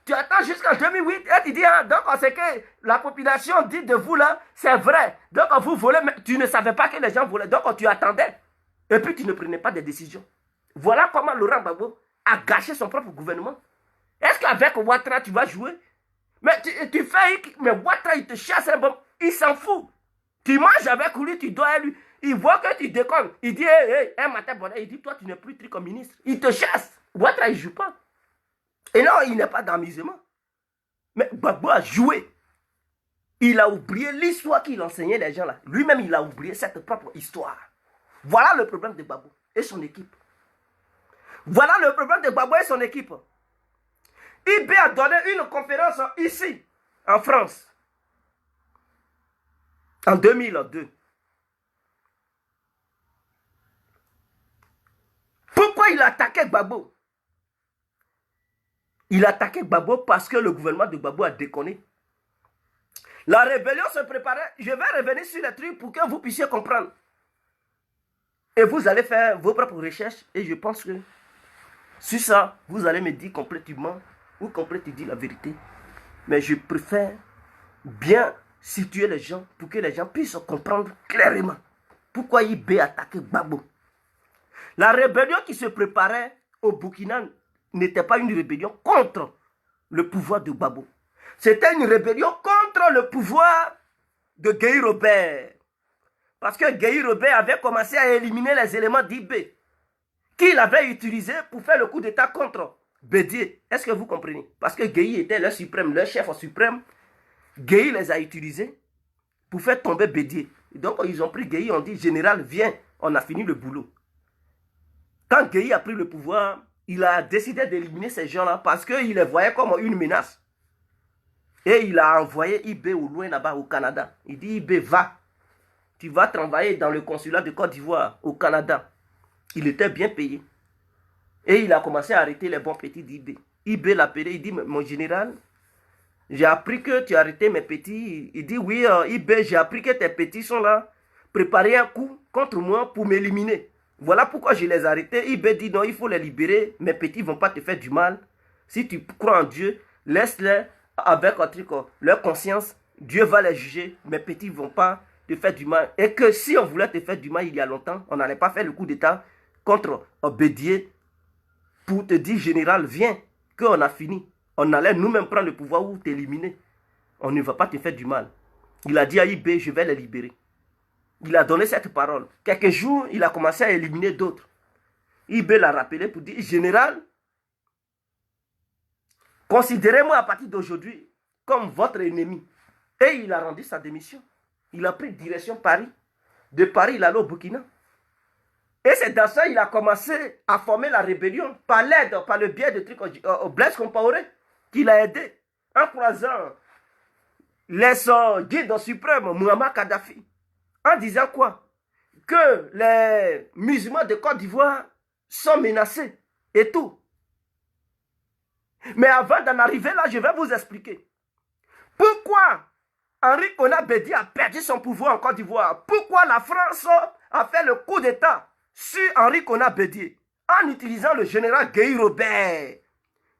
Tu attends jusqu'en 2008 et tu dis, ah, donc c'est que la population dit de vous là, c'est vrai. Donc vous volez, mais tu ne savais pas que les gens volaient. Donc tu attendais. Et puis tu ne prenais pas de décision. Voilà comment Laurent Gbagbo a gâché son propre gouvernement. Est-ce qu'avec Ouattara tu vas jouer? Mais tu fais, mais Ouattara il te chasse un bon, il s'en fout. Tu manges avec lui, tu dois à lui. Il voit que tu déconnes. Il dit, hey, un matin, il dit, toi tu n'es plus tri comme ministre. Il te chasse. Ouattara il ne joue pas. Et non, il n'est pas d'amusement. Mais Gbagbo a joué. Il a oublié l'histoire qu'il enseignait les gens là. Lui-même, il a oublié cette propre histoire. Voilà le problème de Gbagbo et son équipe. Voilà le problème de Gbagbo et son équipe. IB a donné une conférence ici, en France, en 2002. Pourquoi il a attaqué Gbagbo? Il a attaqué Gbagbo parce que le gouvernement de Gbagbo a déconné. La rébellion se préparait. Je vais revenir sur les trucs pour que vous puissiez comprendre. Et vous allez faire vos propres recherches. Et je pense que sur ça, vous allez me dire complètement ou complètement la vérité. Mais je préfère bien situer les gens pour que les gens puissent comprendre clairement pourquoi IB a attaqué Gbagbo. La rébellion qui se préparait au Burkina n'était pas une rébellion contre le pouvoir de Gbagbo. C'était une rébellion contre le pouvoir de Gueye Robert. Parce que Gueye Robert avait commencé à éliminer les éléments d'IB qu'il avait utilisés pour faire le coup d'état contre Bédié. Est-ce que vous comprenez? Parce que Gueye était leur suprême, leur chef suprême. Gueye les a utilisés pour faire tomber Bédié. Donc ils ont pris Gueye, on dit, général, viens, on a fini le boulot. Quand Gueye a pris le pouvoir, il a décidé d'éliminer ces gens-là parce qu'il les voyait comme une menace. Et il a envoyé IB au loin là-bas au Canada. Il dit, IB, va. Tu vas travailler dans le consulat de Côte d'Ivoire au Canada. Il était bien payé. Et il a commencé à arrêter les bons petits d'IB. IB l'a appelé, il dit, mon général, j'ai appris que tu as arrêté mes petits. Il dit, oui, IB, j'ai appris que tes petits sont là. préparé un coup contre moi pour m'éliminer. Voilà pourquoi je les ai arrêtés. IB dit non, il faut les libérer. Mes petits ne vont pas te faire du mal. Si tu crois en Dieu, laisse-les avec leur conscience. Dieu va les juger. Mes petits ne vont pas te faire du mal. Et que si on voulait te faire du mal il y a longtemps, on n'allait pas faire le coup d'état contre Bédier pour te dire, général, viens, qu'on a fini. On allait nous-mêmes prendre le pouvoir ou t'éliminer. On ne va pas te faire du mal. Il a dit à IB, je vais les libérer. Il a donné cette parole. Quelques jours, il a commencé à éliminer d'autres. IB l'a rappelé pour dire, général, considérez-moi à partir d'aujourd'hui comme votre ennemi. Et il a rendu sa démission. Il a pris direction Paris. De Paris, il allait au Burkina. Et c'est dans ça qu'il a commencé à former la rébellion par l'aide, par le biais de trucs au Blaise Compaoré, qu'il a aidé en croisant les guides suprêmes, Muammar Kadhafi, en disant quoi? Que les musulmans de Côte d'Ivoire sont menacés et tout. Mais avant d'en arriver là, je vais vous expliquer. Pourquoi Henri Konan Bédié a perdu son pouvoir en Côte d'Ivoire? Pourquoi la France a fait le coup d'État sur Henri Konan Bédié en utilisant le général Guy Robert?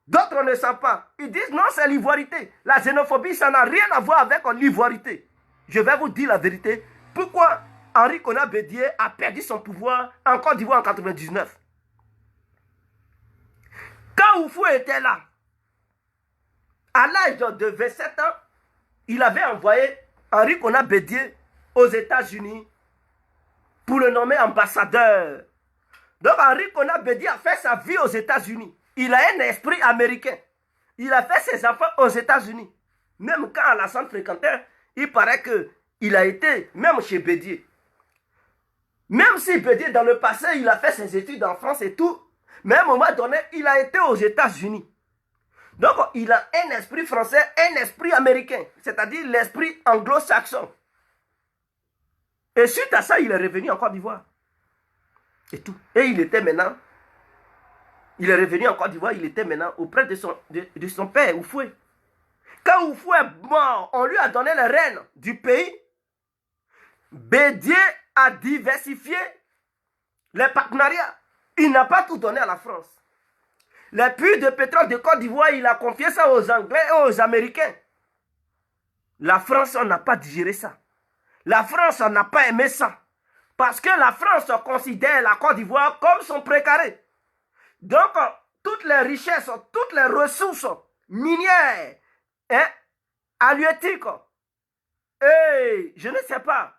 D'autres ne savent pas. Ils disent non, c'est l'ivoirité. La xénophobie, ça n'a rien à voir avec l'ivoirité. Je vais vous dire la vérité. Pourquoi Henri Konan Bédié a perdu son pouvoir en Côte d'Ivoire en 1999? Quand Oufou était là, à l'âge de 27 ans, il avait envoyé Henri Konan Bédié aux États-Unis pour le nommer ambassadeur. Donc Henri Konan Bédié a fait sa vie aux États-Unis. Il a un esprit américain. Il a fait ses enfants aux États-Unis. Même quand Alassane fréquentait, il paraît qu'il a été, même chez Bédié. Même si Bédié, dans le passé, il a fait ses études en France et tout, mais à un moment donné, il a été aux États-Unis. Donc, il a un esprit français, un esprit américain, c'est-à-dire l'esprit anglo-saxon. Et suite à ça, il est revenu en Côte d'Ivoire. Et tout. Et il était maintenant, il est revenu en Côte d'Ivoire, il était maintenant auprès de son père, Oufoué. Quand Oufoué est mort, on lui a donné les rênes du pays. Bédié a diversifié les partenariats. Il n'a pas tout donné à la France. Les puits de pétrole de Côte d'Ivoire, il a confié ça aux Anglais et aux Américains. La France, on n'a pas digéré ça. La France, on n'a pas aimé ça. Parce que la France considère la Côte d'Ivoire comme son précaré. Donc, toutes les richesses, toutes les ressources minières, halieutiques, et je ne sais pas,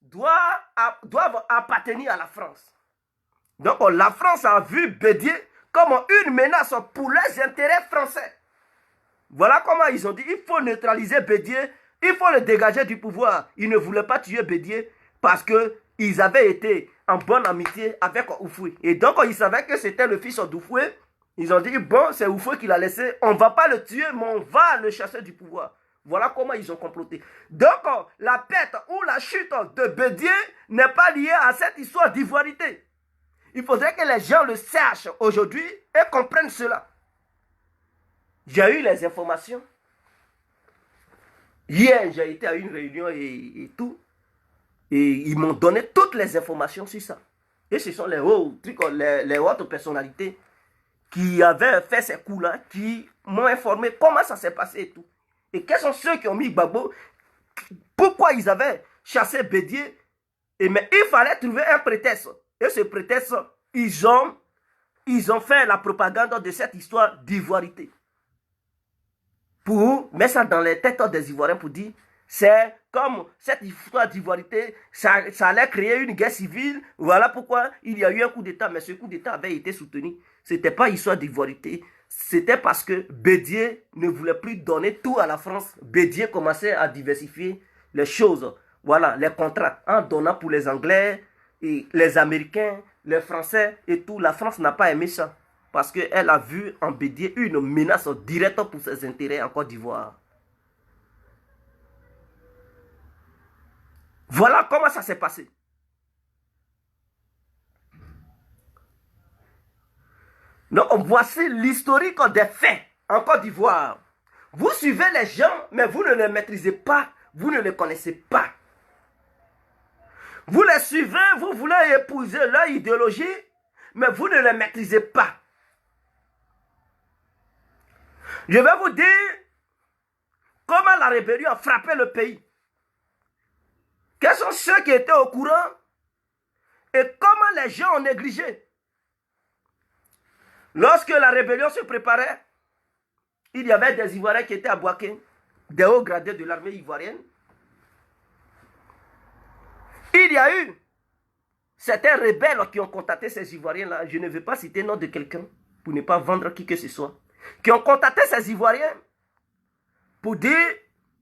doivent appartenir à la France. Donc, la France a vu Bédié comme une menace pour les intérêts français. Voilà comment ils ont dit, il faut neutraliser Bédié, il faut le dégager du pouvoir. Ils ne voulaient pas tuer Bédié parce qu'ils avaient été en bonne amitié avec Oufoué. Et donc, ils savaient que c'était le fils d'Oufoué. Ils ont dit, bon, c'est Oufoué qui l'a laissé, on ne va pas le tuer, mais on va le chasser du pouvoir. Voilà comment ils ont comploté. Donc, la perte ou la chute de Bédié n'est pas liée à cette histoire d'ivoirité. Il faudrait que les gens le sachent aujourd'hui et comprennent cela. J'ai eu les informations. Hier, j'ai été à une réunion et tout. Et ils m'ont donné toutes les informations sur ça. Et ce sont les hautes personnalités qui avaient fait ces coups-là, qui m'ont informé comment ça s'est passé et tout. Et quels sont ceux qui ont mis Gbagbo, pourquoi ils avaient chassé Bédié. Mais il fallait trouver un prétexte. Et ce prétexte, ils ont fait la propagande de cette histoire d'ivoirité. Pour mettre ça dans les têtes des Ivoiriens pour dire, c'est comme cette histoire d'ivoirité, ça allait créer une guerre civile. Voilà pourquoi il y a eu un coup d'État. Mais ce coup d'État avait été soutenu. Ce n'était pas histoire d'ivoirité. C'était parce que Bédié ne voulait plus donner tout à la France. Bédié commençait à diversifier les choses. Voilà, les contrats, en donnant pour les Anglais, et les Américains, les Français et tout. La France n'a pas aimé ça. Parce qu'elle a vu en Bédié une menace directe pour ses intérêts en Côte d'Ivoire. Voilà comment ça s'est passé. Donc, voici l'historique des faits en Côte d'Ivoire. Vous suivez les gens, mais vous ne les maîtrisez pas. Vous ne les connaissez pas. Vous les suivez, vous voulez épouser leur idéologie, mais vous ne les maîtrisez pas. Je vais vous dire comment la rébellion a frappé le pays. Quels sont ceux qui étaient au courant et comment les gens ont négligé. Lorsque la rébellion se préparait, il y avait des Ivoiriens qui étaient à Bouaké, des hauts gradés de l'armée ivoirienne. Il y a eu certains rebelles qui ont contacté ces Ivoiriens-là. Je ne vais pas citer le nom de quelqu'un pour ne pas vendre qui que ce soit. Qui ont contacté ces Ivoiriens pour dire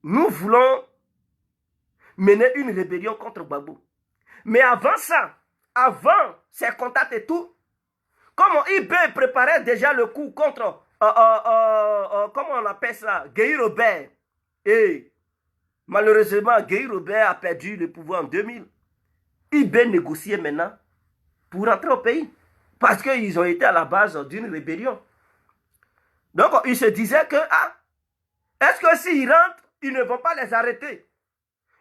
nous voulons mener une rébellion contre Gbagbo. Mais avant ça, avant ces contacts et tout, comme IB préparait déjà le coup contre, comment on appelle ça, Guy Robert. Et malheureusement, Guy Robert a perdu le pouvoir en 2000. IB négociait maintenant pour rentrer au pays. Parce qu'ils ont été à la base d'une rébellion. Donc, ils se disaient que, est-ce que s'ils rentrent, ils ne vont pas les arrêter?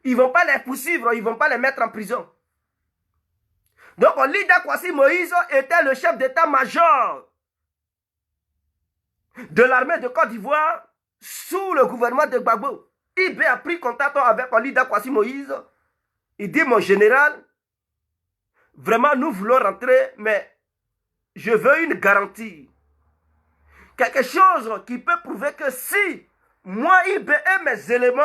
Ils ne vont pas les poursuivre, ils ne vont pas les mettre en prison. Donc, Lida Kwasi Moïse était le chef d'état-major de l'armée de Côte d'Ivoire sous le gouvernement de Gbagbo. IB a pris contact avec Lida Kwasi Moïse. Il dit, mon général, vraiment, nous voulons rentrer, mais je veux une garantie. Quelque chose qui peut prouver que si moi, IB et mes éléments,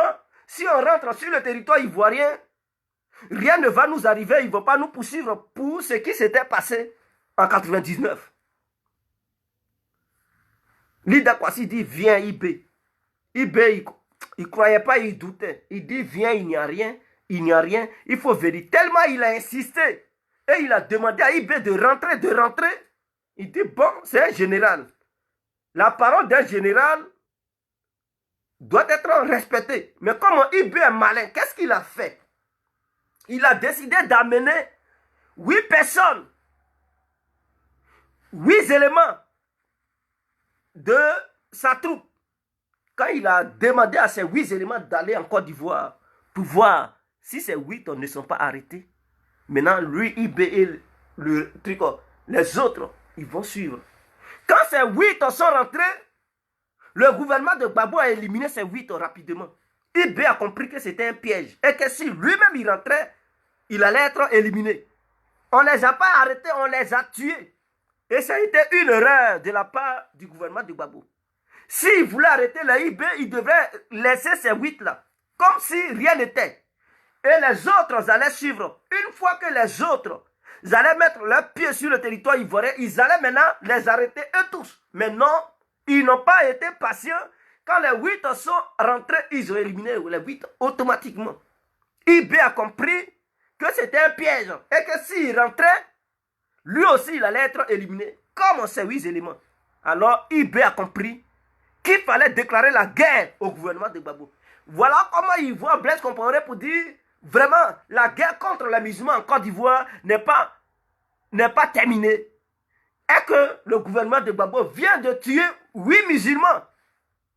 si on rentre sur le territoire ivoirien, rien ne va nous arriver, ils ne vont pas nous poursuivre pour ce qui s'était passé en 99. Lida Kwasi dit, viens IB. IB, il ne croyait pas, il doutait. Il dit, viens, il n'y a rien, il n'y a rien, il faut vérifier. Tellement il a insisté. Et il a demandé à IB de rentrer, de rentrer. Il dit, bon, c'est un général. La parole d'un général doit être respectée. Mais comme IB est malin, qu'est-ce qu'il a fait? Il a décidé d'amener 8 personnes, 8 éléments de sa troupe. Quand il a demandé à ces 8 éléments d'aller en Côte d'Ivoire pour voir si ces 8 ne sont pas arrêtés, maintenant, lui, IB et le truc, les autres, ils vont suivre. Quand ces 8 sont rentrés, le gouvernement de Gbagbo a éliminé ces 8 rapidement. IB a compris que c'était un piège et que si lui-même il rentrait, il allait être éliminé. On ne les a pas arrêtés, on les a tués. Et ça a été une erreur de la part du gouvernement de Gbagbo. S'il voulait arrêter le IB, il devrait laisser ces 8-là, comme si rien n'était. Et les autres allaient suivre. Une fois que les autres allaient mettre leurs pieds sur le territoire ivoirien, ils allaient maintenant les arrêter eux tous. Mais non, ils n'ont pas été patients. Quand les 8 sont rentrés, ils ont éliminé les 8 automatiquement. IB a compris que c'était un piège. Et que s'il rentrait, lui aussi, il allait être éliminé. Comme ces 8 éléments. Alors, IB a compris qu'il fallait déclarer la guerre au gouvernement de Gbagbo. Voilà comment il voit Blaise Compaoré pour dire, vraiment, la guerre contre les musulmans en Côte d'Ivoire n'est pas terminée. Et que le gouvernement de Gbagbo vient de tuer 8 musulmans.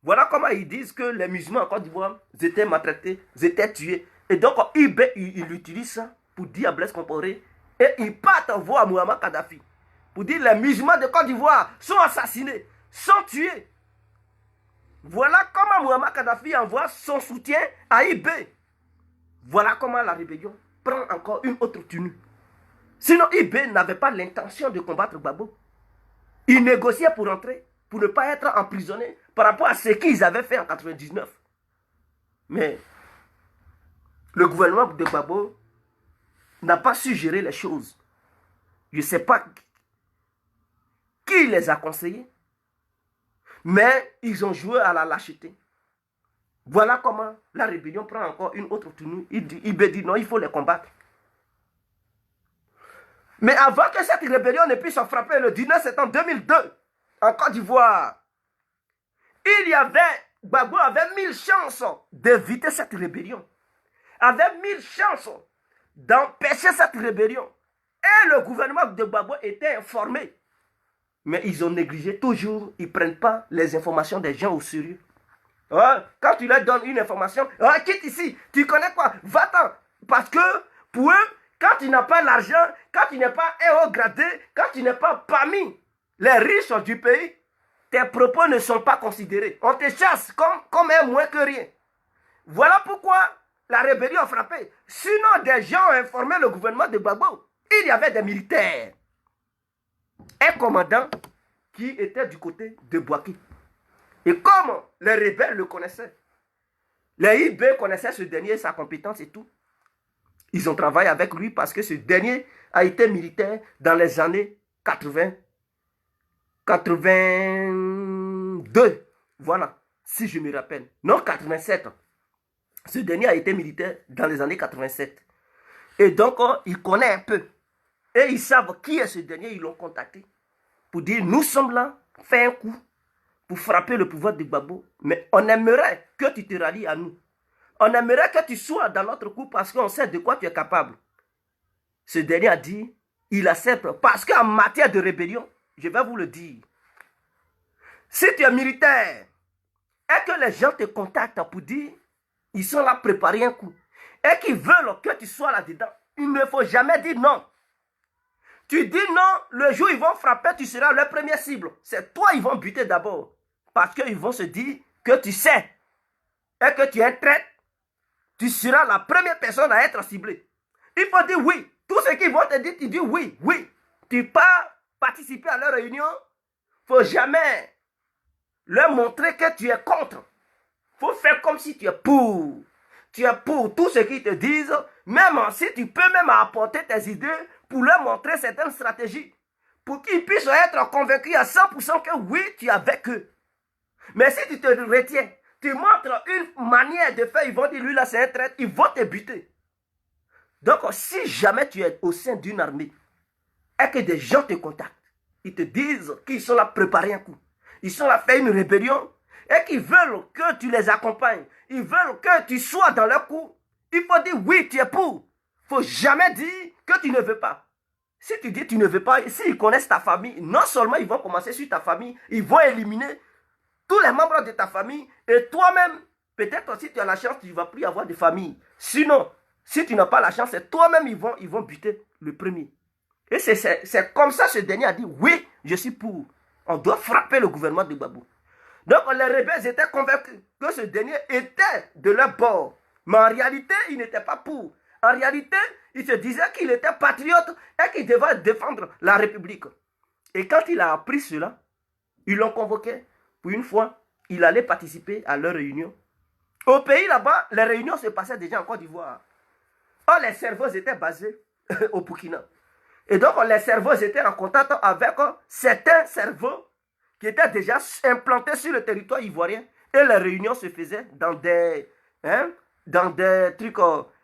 Voilà comment ils disent que les musulmans en Côte d'Ivoire étaient maltraités, étaient tués. Et donc, IB, il utilise ça pour dire à Blaise Compaoré, et il part voir Muammar Kadhafi pour dire les musulmans de Côte d'Ivoire sont assassinés, sont tués. Voilà comment Muammar Kadhafi envoie son soutien à IB. Voilà comment la rébellion prend encore une autre tenue. Sinon, IB n'avait pas l'intention de combattre Gbagbo. Il négociait pour rentrer, pour ne pas être emprisonné par rapport à ce qu'ils avaient fait en 99. Mais le gouvernement de Gbagbo n'a pas su gérer les choses. Je ne sais pas qui les a conseillés, mais ils ont joué à la lâcheté. Voilà comment la rébellion prend encore une autre tenue. IB dit non, il faut les combattre. Mais avant que cette rébellion ne puisse frapper le 19 septembre 2002, en Côte d'Ivoire, Gbagbo avait 1000 chances d'éviter cette rébellion. Avait 1000 chances d'empêcher cette rébellion. Et le gouvernement de Gbagbo était informé. Mais ils ont négligé toujours. Ils ne prennent pas les informations des gens au sérieux. Quand tu leur donnes une information, quitte ici, tu connais quoi? Va-t'en. Parce que pour eux, Quand tu n'as pas l'argent, quand tu n'es pas un haut gradé, quand tu n'es pas parmi les riches du pays, tes propos ne sont pas considérés. On te chasse comme un moins que rien. Voilà pourquoi la rébellion a frappé. Sinon, des gens ont informé le gouvernement de Gbagbo. Il y avait des militaires. Un commandant qui était du côté de Bouaké. Et comme les rebelles le connaissaient, les IB connaissaient ce dernier, sa compétence et tout, ils ont travaillé avec lui parce que ce dernier a été militaire dans les années 82. Voilà, si je me rappelle. Non, 87. Ce dernier a été militaire dans les années 87. Et donc, il connaît un peu. Et ils savent qui est ce dernier, ils l'ont contacté pour dire, nous sommes là, fais un coup pour frapper le pouvoir de Gbagbo. Mais on aimerait que tu te rallies à nous. On aimerait que tu sois dans notre coup parce qu'on sait de quoi tu es capable. Ce dernier a dit, il accepte. Parce qu'en matière de rébellion, je vais vous le dire, si tu es militaire et que les gens te contactent pour dire, ils sont là préparer un coup, et qu'ils veulent que tu sois là-dedans, il ne faut jamais dire non. Tu dis non, le jour où ils vont frapper, tu seras leur première cible. C'est toi ils vont buter d'abord. Parce qu'ils vont se dire que tu sais et que tu es un traître. Tu seras la première personne à être ciblée. Il faut dire oui. Tout ce qu'ils vont te dire, tu dis oui, oui. Tu pars participer à leur réunion. Il ne faut jamais leur montrer que tu es contre. Il faut faire comme si tu es pour. Tu es pour tout ce qu'ils te disent. Même si tu peux même apporter tes idées pour leur montrer certaines stratégies. Pour qu'ils puissent être convaincus à 100% que oui, tu es avec eux. Mais si tu te retiens, tu montres une manière de faire, ils vont dire lui là c'est un traître, ils vont te buter. Donc si jamais tu es au sein d'une armée et que des gens te contactent, ils te disent qu'ils sont là préparer un coup, ils sont là faire une rébellion et qu'ils veulent que tu les accompagnes, ils veulent que tu sois dans leur coup, il faut dire oui tu es pour. Il ne faut jamais dire que tu ne veux pas. Si tu dis tu ne veux pas, s'ils connaissent ta famille, non seulement ils vont commencer sur ta famille, ils vont éliminer tous les membres de ta famille et toi-même, peut-être si tu as la chance, tu ne vas plus avoir de famille. Sinon, si tu n'as pas la chance, c'est toi-même, ils vont buter le premier. Et c'est comme ça ce dernier a dit, oui, je suis pour. On doit frapper le gouvernement de Gbagbo. Donc les rebelles étaient convaincus que ce dernier était de leur bord. Mais en réalité, il n'était pas pour. En réalité, il se disait qu'il était patriote et qu'il devait défendre la République. Et quand il a appris cela, ils l'ont convoqué. Pour une fois, il allait participer à leur réunion. Au pays là-bas, les réunions se passaient déjà en Côte d'Ivoire. Or, les cerveaux étaient basés au Burkina. Et donc, les cerveaux étaient en contact avec certains cerveaux qui étaient déjà implantés sur le territoire ivoirien. Et les réunions se faisaient dans des trucs,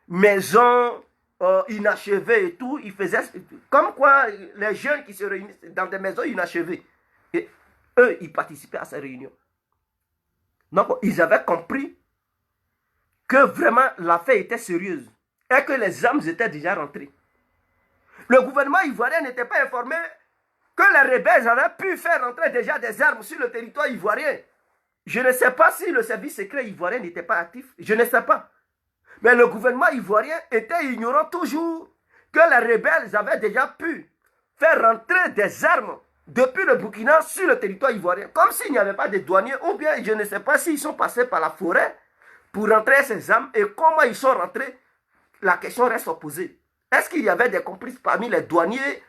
maisons inachevées et tout. Ils faisaient comme quoi les jeunes qui se réunissent dans des maisons inachevées. Et eux, ils participaient à ces réunions. Donc, ils avaient compris que vraiment l'affaire était sérieuse et que les armes étaient déjà rentrées. Le gouvernement ivoirien n'était pas informé que les rebelles avaient pu faire rentrer déjà des armes sur le territoire ivoirien. Je ne sais pas si le service secret ivoirien n'était pas actif. Je ne sais pas. Mais le gouvernement ivoirien était ignorant toujours que les rebelles avaient déjà pu faire rentrer des armes depuis le Burkina sur le territoire ivoirien. Comme s'il n'y avait pas de douaniers, ou bien je ne sais pas s'ils sont passés par la forêt pour rentrer ces armes et comment ils sont rentrés. La question reste posée. Est-ce qu'il y avait des complices parmi les douaniers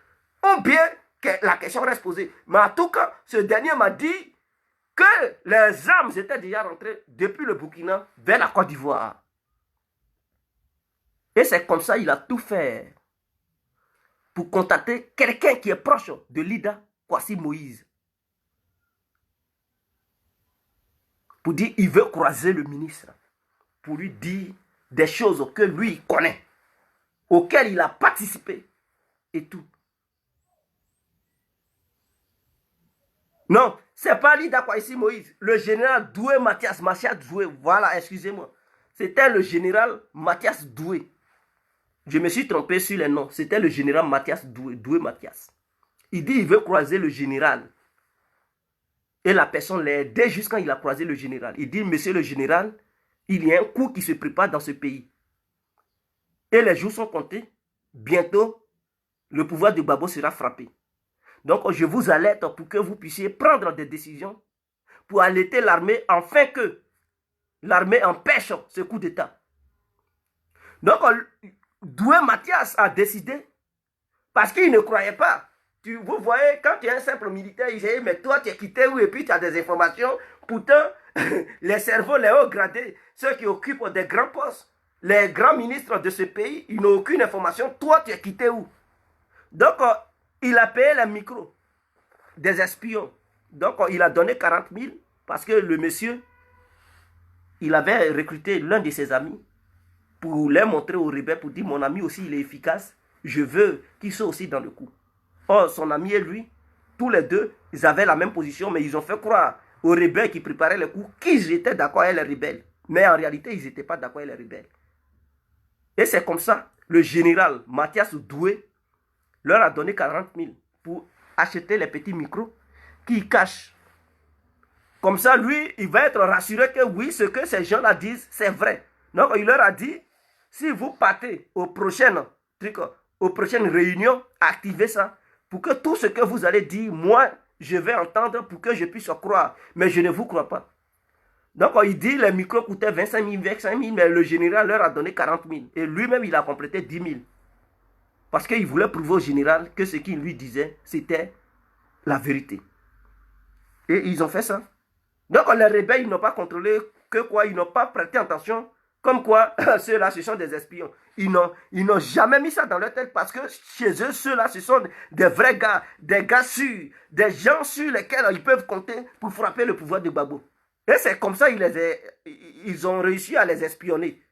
ou bien que la question reste posée. Mais en tout cas, ce dernier m'a dit que les armes étaient déjà rentrées depuis le Burkina vers la Côte d'Ivoire. Et c'est comme ça qu'il a tout fait pour contacter quelqu'un qui est proche de Lida Kwasi Moïse. Pour dire qu'il veut croiser le ministre. Pour lui dire des choses que lui connaît. Auxquelles il a participé. Et tout. Non, c'est pas Lida Kwasi Moïse. Le général Doué Mathias Doué. Voilà, excusez-moi. C'était le général Mathias Doué. Je me suis trompé sur les noms. C'était le général Mathias Doué Mathias. Il dit qu'il veut croiser le général. Et la personne l'a aidé jusqu'à il a croisé le général. Il dit, monsieur le général, il y a un coup qui se prépare dans ce pays. Et les jours sont comptés. bientôt, le pouvoir de Gbagbo sera frappé. Donc, je vous alerte pour que vous puissiez prendre des décisions pour alerter l'armée afin que l'armée empêche ce coup d'État. Donc, Doué Mathias a décidé parce qu'il ne croyait pas. Vous voyez, quand tu es un simple militaire, il dit, mais toi, tu es quitté où et puis tu as des informations. Pourtant, les cerveaux, les hauts gradés, ceux qui occupent des grands postes, les grands ministres de ce pays, ils n'ont aucune information. Toi, tu es quitté où? Donc, il a payé les micros des espions. Donc, il a donné 40 000 parce que le monsieur, il avait recruté l'un de ses amis pour les montrer aux rebelles, pour dire, mon ami aussi, il est efficace. Je veux qu'il soit aussi dans le coup. Or, son ami et lui, tous les deux, ils avaient la même position, mais ils ont fait croire aux rebelles qui préparaient le coup qu'ils étaient d'accord avec les rebelles. Mais en réalité, ils n'étaient pas d'accord avec les rebelles. Et c'est comme ça, le général Mathias Doué leur a donné 40 000 pour acheter les petits micros qu'ils cachent. Comme ça, lui, il va être rassuré que oui, ce que ces gens-là disent, c'est vrai. Donc, il leur a dit, si vous partez aux prochaines réunions, activez ça. Pour que tout ce que vous allez dire, moi, je vais entendre pour que je puisse croire. Mais je ne vous crois pas. Donc, il dit les micros coûtaient 25 000, mais le général leur a donné 40 000. Et lui-même, il a complété 10 000. Parce qu'il voulait prouver au général que ce qu'il lui disait, c'était la vérité. Et ils ont fait ça. Donc, les rebelles, ils n'ont pas contrôlé que quoi, ils n'ont pas prêté attention. Comme quoi, ceux-là, ce sont des espions. Ils n'ont jamais mis ça dans leur tête parce que chez eux, ceux-là, ce sont des vrais gars, des gars sûrs, des gens sur lesquels ils peuvent compter pour frapper le pouvoir de Gbagbo. Et c'est comme ça ils ont réussi à les espionner.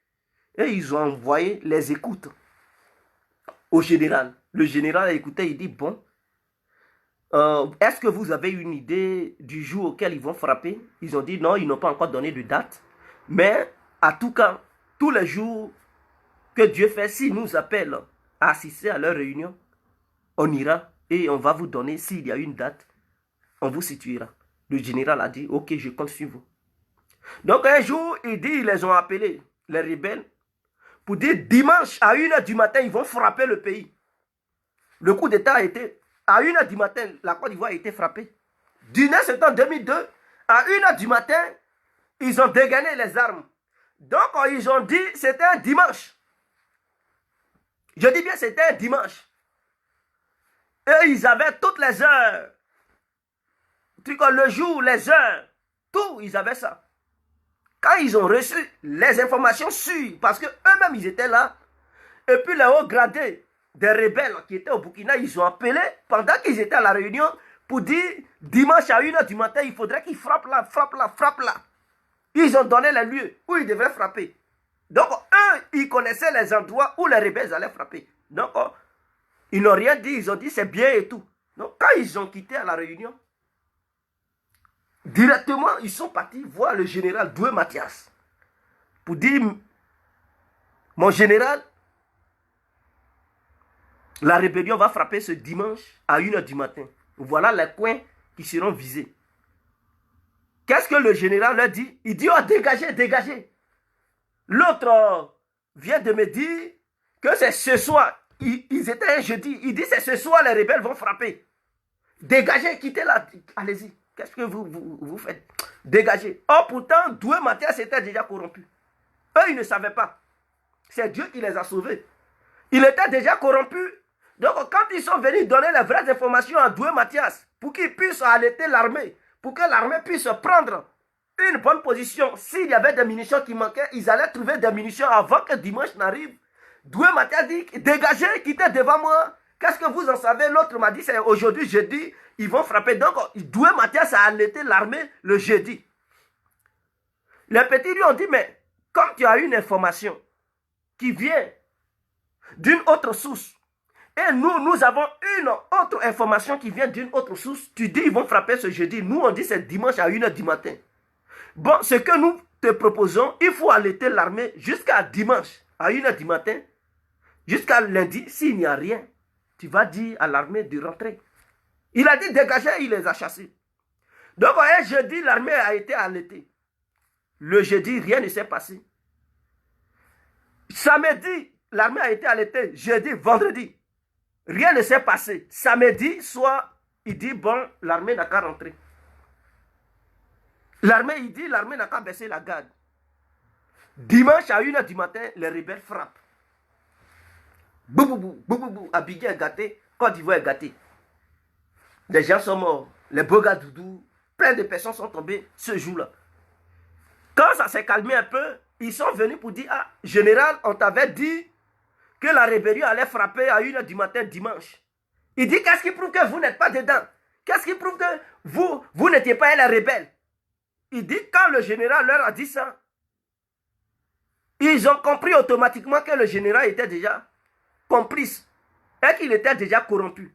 Et ils ont envoyé les écoutes au général. Le général a écouté, il dit, bon, est-ce que vous avez une idée du jour auquel ils vont frapper? Ils ont dit non, ils n'ont pas encore donné de date. Mais à tout cas, tous les jours que Dieu fait, s'il nous appelle à assister à leur réunion, on ira et on va vous donner, s'il y a une date, on vous situera. Le général a dit, ok, je compte sur vous. Donc un jour, il dit, ils les ont appelés, les rebelles, pour dire dimanche à 1h du matin, ils vont frapper le pays. Le coup d'État a été, à 1h du matin, la Côte d'Ivoire a été frappée. Du 9 septembre 2002, à 1h du matin, ils ont dégainé les armes. Donc, ils ont dit, c'était un dimanche. Je dis bien, c'était un dimanche. Et ils avaient toutes les heures. Le jour, les heures, tout, ils avaient ça. Quand ils ont reçu les informations sûres, parce qu'eux-mêmes, ils étaient là, et puis les hauts gradés des rebelles qui étaient au Burkina, ils ont appelé, pendant qu'ils étaient à la réunion, pour dire, dimanche à 1h du matin, il faudrait qu'ils frappent là, frappent là, frappent là. Ils ont donné les lieux où ils devraient frapper. Donc, eux, ils connaissaient les endroits où les rebelles allaient frapper. Donc, ils n'ont rien dit, ils ont dit c'est bien et tout. Donc, quand ils ont quitté à la réunion, directement, ils sont partis voir le général Doué Mathias pour dire, mon général, la rébellion va frapper ce dimanche à 1h du matin. Voilà les coins qui seront visés. Qu'est-ce que le général leur dit? Il dit, oh, dégagez, dégagez. L'autre vient de me dire que c'est ce soir. Ils étaient un jeudi. Il dit, c'est ce soir, les rebelles vont frapper. Dégagez, quittez là. Allez-y. Qu'est-ce que vous faites? Dégagez. Or, pourtant, Doué Mathias était déjà corrompu. Eux, ils ne savaient pas. C'est Dieu qui les a sauvés. Il était déjà corrompu. Donc, quand ils sont venus donner les vraies informations à Doué Mathias, pour qu'il puisse alerter l'armée, pour que l'armée puisse prendre une bonne position. S'il y avait des munitions qui manquaient, ils allaient trouver des munitions avant que dimanche n'arrive. Doué Mathias dit, dégagez, quittez devant moi. Qu'est-ce que vous en savez? L'autre m'a dit, c'est aujourd'hui, jeudi, ils vont frapper. Donc, Doué Mathias a alerté l'armée le jeudi. Les petits lui ont dit, mais comme tu as une information qui vient d'une autre source, et nous avons une autre information qui vient d'une autre source, tu dis ils vont frapper ce jeudi. Nous, on dit c'est dimanche à 1h du matin. Bon, ce que nous te proposons, il faut alerter l'armée jusqu'à dimanche à 1h du matin, jusqu'à lundi. S'il n'y a rien, tu vas dire à l'armée de rentrer. Il a dit dégager, il les a chassés. Donc, un jeudi, l'armée a été alertée. Le jeudi, rien ne s'est passé. Samedi, l'armée a été arrêtée jeudi, vendredi. Rien ne s'est passé. Samedi soir, il dit, bon, l'armée n'a qu'à rentrer. L'armée, il dit, l'armée n'a qu'à baisser la garde. Dimanche à 1h du matin, les rebelles frappent. Bou, Abidjan est gâté, Côte d'Ivoire est gâté. Les gens sont morts. Les Bogadoudou, plein de personnes sont tombées ce jour-là. Quand ça s'est calmé un peu, ils sont venus pour dire, ah, général, on t'avait dit que la rébellion allait frapper à 1h du matin dimanche. Il dit, qu'est-ce qui prouve que vous n'êtes pas dedans? Qu'est-ce qui prouve que vous n'étiez pas les rebelles? Il dit, quand le général leur a dit ça, ils ont compris automatiquement que le général était déjà complice et qu'il était déjà corrompu.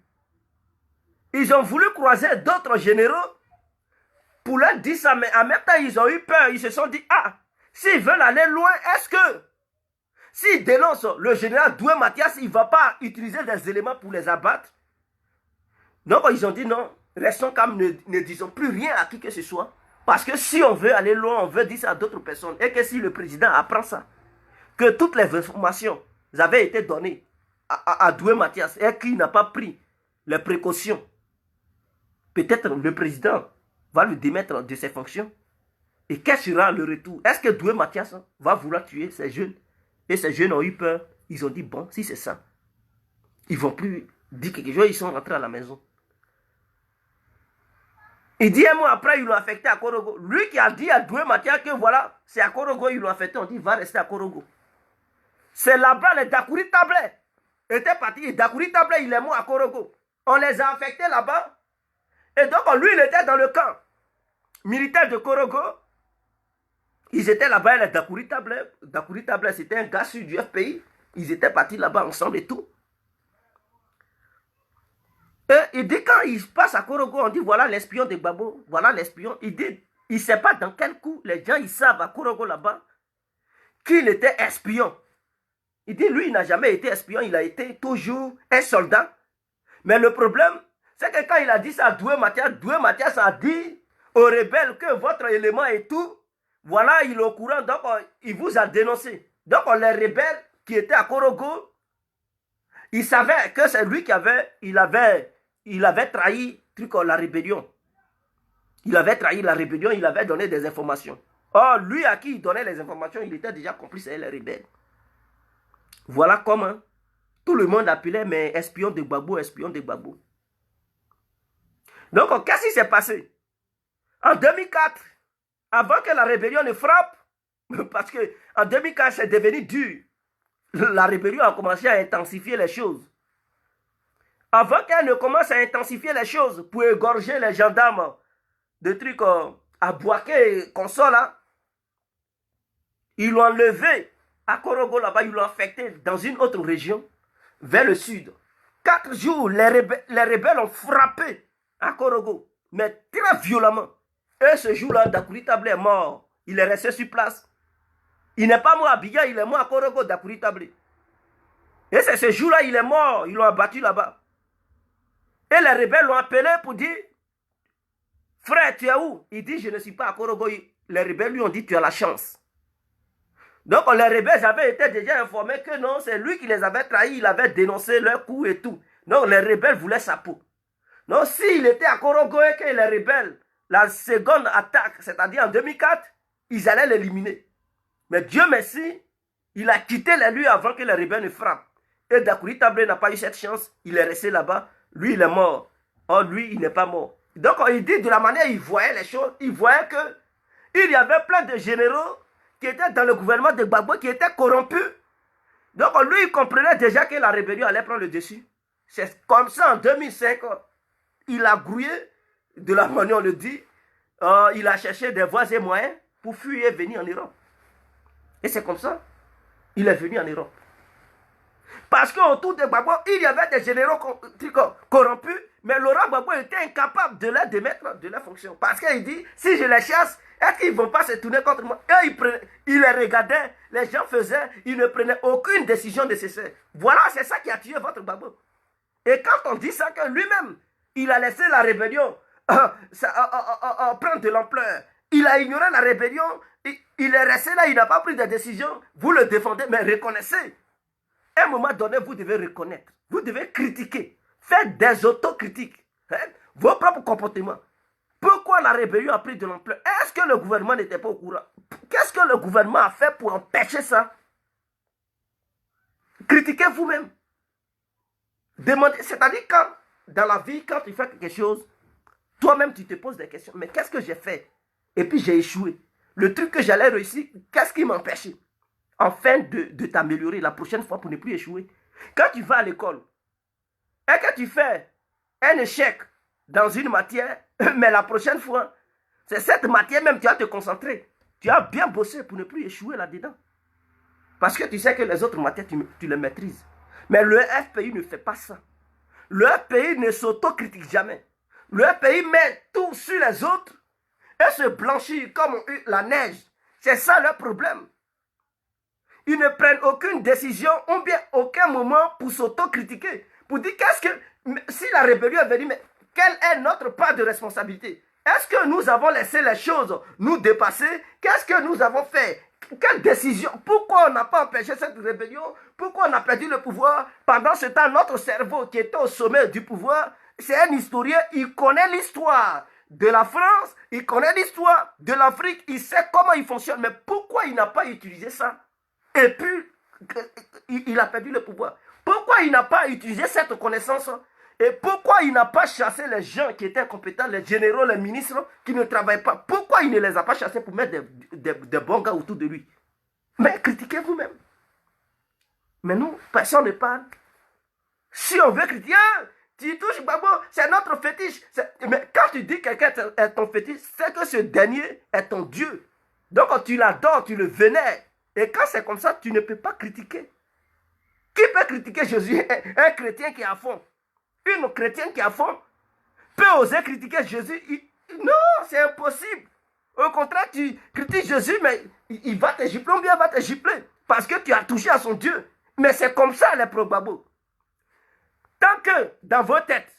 Ils ont voulu croiser d'autres généraux pour leur dire ça, mais en même temps, ils ont eu peur. Ils se sont dit, ah, s'ils veulent aller loin, est-ce que s'ils dénoncent le général Doué Mathias, il ne va pas utiliser des éléments pour les abattre? Donc, ils ont dit non, restons calmes, ne disons plus rien à qui que ce soit. Parce que si on veut aller loin, on veut dire ça à d'autres personnes. Et que si le président apprend ça, que toutes les informations avaient été données à Doué Mathias et qu'il n'a pas pris les précautions, peut-être le président va le démettre de ses fonctions. Et quel sera le retour? Est-ce que Doué Mathias va vouloir tuer ces jeunes? Et ces jeunes ont eu peur. Ils ont dit, bon, si c'est ça, ils ne vont plus dire quelque chose, ils sont rentrés à la maison. Il dit un mois après, ils l'ont affecté à Korogo. Lui qui a dit à Doué Mathias que voilà, c'est à Korogo, ils l'ont affecté, on dit, va rester à Korogo. C'est là-bas, les Dakouri Tablé étaient partis. Et Dakouri Tablé, il est mort à Korogo. On les a affectés là-bas. Et donc, lui, il était dans le camp militaire de Korogo. Ils étaient là-bas, les Dakouri Tablé. Dakouri Tablé, c'était un gars du FPI. Ils étaient partis là-bas ensemble et tout. Et il dit, quand il passe à Korogo, on dit, voilà l'espion de Gbagbo. Voilà l'espion. Il dit, il ne sait pas dans quel coup les gens, ils savent à Korogo là-bas qu'il était espion. Il dit, lui, il n'a jamais été espion. Il a été toujours un soldat. Mais le problème, c'est que quand il a dit ça à Doué Mathias a dit aux rebelles que votre élément et tout, voilà, il est au courant, donc il vous a dénoncé. Donc les rebelles qui étaient à Korogo, ils savaient que c'est lui qui il avait trahi la rébellion. Il avait trahi la rébellion, il avait donné des informations. Or, lui à qui il donnait les informations, il était déjà complice avec les rebelles. Voilà comment tout le monde appelait, mais espion de Gbagbo, espion de Gbagbo. Donc, qu'est-ce qui s'est passé? En 2004, avant que la rébellion ne frappe, parce qu'en 2004, c'est devenu dur, la rébellion a commencé à intensifier les choses. Avant qu'elle ne commence à intensifier les choses pour égorger les gendarmes de trucs à Bouaké et consorts là, ils l'ont enlevé à Korogo là-bas, ils l'ont affecté dans une autre région, vers le sud. 4 jours, les rebelles ont frappé à Korogo, mais très violemment. Et ce jour-là, Dakouri Tablé est mort. Il est resté sur place. Il n'est pas mort à Abidjan, il est mort à Korogo, Dakouri Tablé. Et c'est ce jour-là, il est mort. Ils l'ont abattu là-bas. Et les rebelles l'ont appelé pour dire, frère, tu es où? Il dit, je ne suis pas à Korogo. Les rebelles lui ont dit, tu as la chance. Donc les rebelles avaient été déjà informés que non, c'est lui qui les avait trahis, il avait dénoncé leur coup et tout. Donc les rebelles voulaient sa peau. Donc s'il était à Korogo et que les rebelles, la seconde attaque, c'est-à-dire en 2004, ils allaient l'éliminer. Mais Dieu merci, il a quitté les lieux avant que les rebelles ne frappent. Et Dakouri Tablé n'a pas eu cette chance, il est resté là-bas, lui il est mort. Or lui il n'est pas mort. Donc il dit de la manière il voyait les choses, il voyait que il y avait plein de généraux qui étaient dans le gouvernement de Gbagbo, qui étaient corrompus. Donc lui, il comprenait déjà que la rébellion allait prendre le dessus. C'est comme ça en 2005, il a grouillé, de la manière on le dit, il a cherché des voies et moyens pour fuir et venir en Europe. Et c'est comme ça, il est venu en Europe. Parce qu'autour de Gbagbo, il y avait des généraux corrompus, mais Laurent Gbagbo était incapable de les démettre de leurs fonctions. Parce qu'il dit, si je les chasse, est-ce qu'ils ne vont pas se tourner contre moi? Et il les regardait, les gens faisaient, ils ne prenaient aucune décision nécessaire. Voilà, c'est ça qui a tué votre Gbagbo. Et quand on dit ça, que lui-même, il a laissé la rébellion prendre de l'ampleur. Il a ignoré la rébellion, il est resté là, il n'a pas pris de décision. Vous le défendez, mais reconnaissez. À un moment donné, vous devez reconnaître, vous devez critiquer, faire des autocritiques, hein, vos propres comportements. Pourquoi la rébellion a pris de l'ampleur? Est-ce que le gouvernement n'était pas au courant? Qu'est-ce que le gouvernement a fait pour empêcher ça? Critiquez vous-même. Demandez, c'est-à-dire quand, dans la vie, quand tu fais quelque chose, toi-même tu te poses des questions. Mais qu'est-ce que j'ai fait? Et puis j'ai échoué. Le truc que j'allais réussir, qu'est-ce qui m'empêchait? Afin de t'améliorer la prochaine fois pour ne plus échouer. Quand tu vas à l'école et que tu fais un échec dans une matière, mais la prochaine fois, c'est cette matière même, tu vas te concentrer. Tu as bien bossé pour ne plus échouer là-dedans. Parce que tu sais que les autres matières, tu les maîtrises. Mais le FPI ne fait pas ça. Le FPI ne s'autocritique jamais. Le FPI met tout sur les autres et se blanchit comme la neige. C'est ça leur problème. Ils ne prennent aucune décision ou bien aucun moment pour s'autocritiquer. Pour dire qu'est-ce que... Si la rébellion est venue, mais quelle est notre part de responsabilité? Est-ce que nous avons laissé les choses nous dépasser? Qu'est-ce que nous avons fait? Quelle décision? Pourquoi on n'a pas empêché cette rébellion? Pourquoi on a perdu le pouvoir? Pendant ce temps, notre cerveau qui était au sommet du pouvoir, c'est un historien, il connaît l'histoire de la France, il connaît l'histoire de l'Afrique, il sait comment il fonctionne. Mais pourquoi il n'a pas utilisé ça? Et puis, il a perdu le pouvoir. Pourquoi il n'a pas utilisé cette connaissance? Et pourquoi il n'a pas chassé les gens qui étaient incompétents, les généraux, les ministres qui ne travaillent pas? Pourquoi il ne les a pas chassés pour mettre des bons gars autour de lui? Mais critiquez vous-même. Mais non, personne ne parle. Si on veut critiquer, tu touches Gbagbo, c'est notre fétiche. Mais quand tu dis que quelqu'un est ton fétiche, c'est que ce dernier est ton Dieu. Donc tu l'adores, tu le vénères. Et quand c'est comme ça, tu ne peux pas critiquer. Qui peut critiquer Jésus? Un chrétien qui est à fond. Une chrétienne qui est à fond peut oser critiquer Jésus. Non, c'est impossible. Au contraire, tu critiques Jésus, mais il va te gifler ou bien il va te gifler. Parce que tu as touché à son Dieu. Mais c'est comme ça les pro-Gbagbo. Tant que dans vos têtes,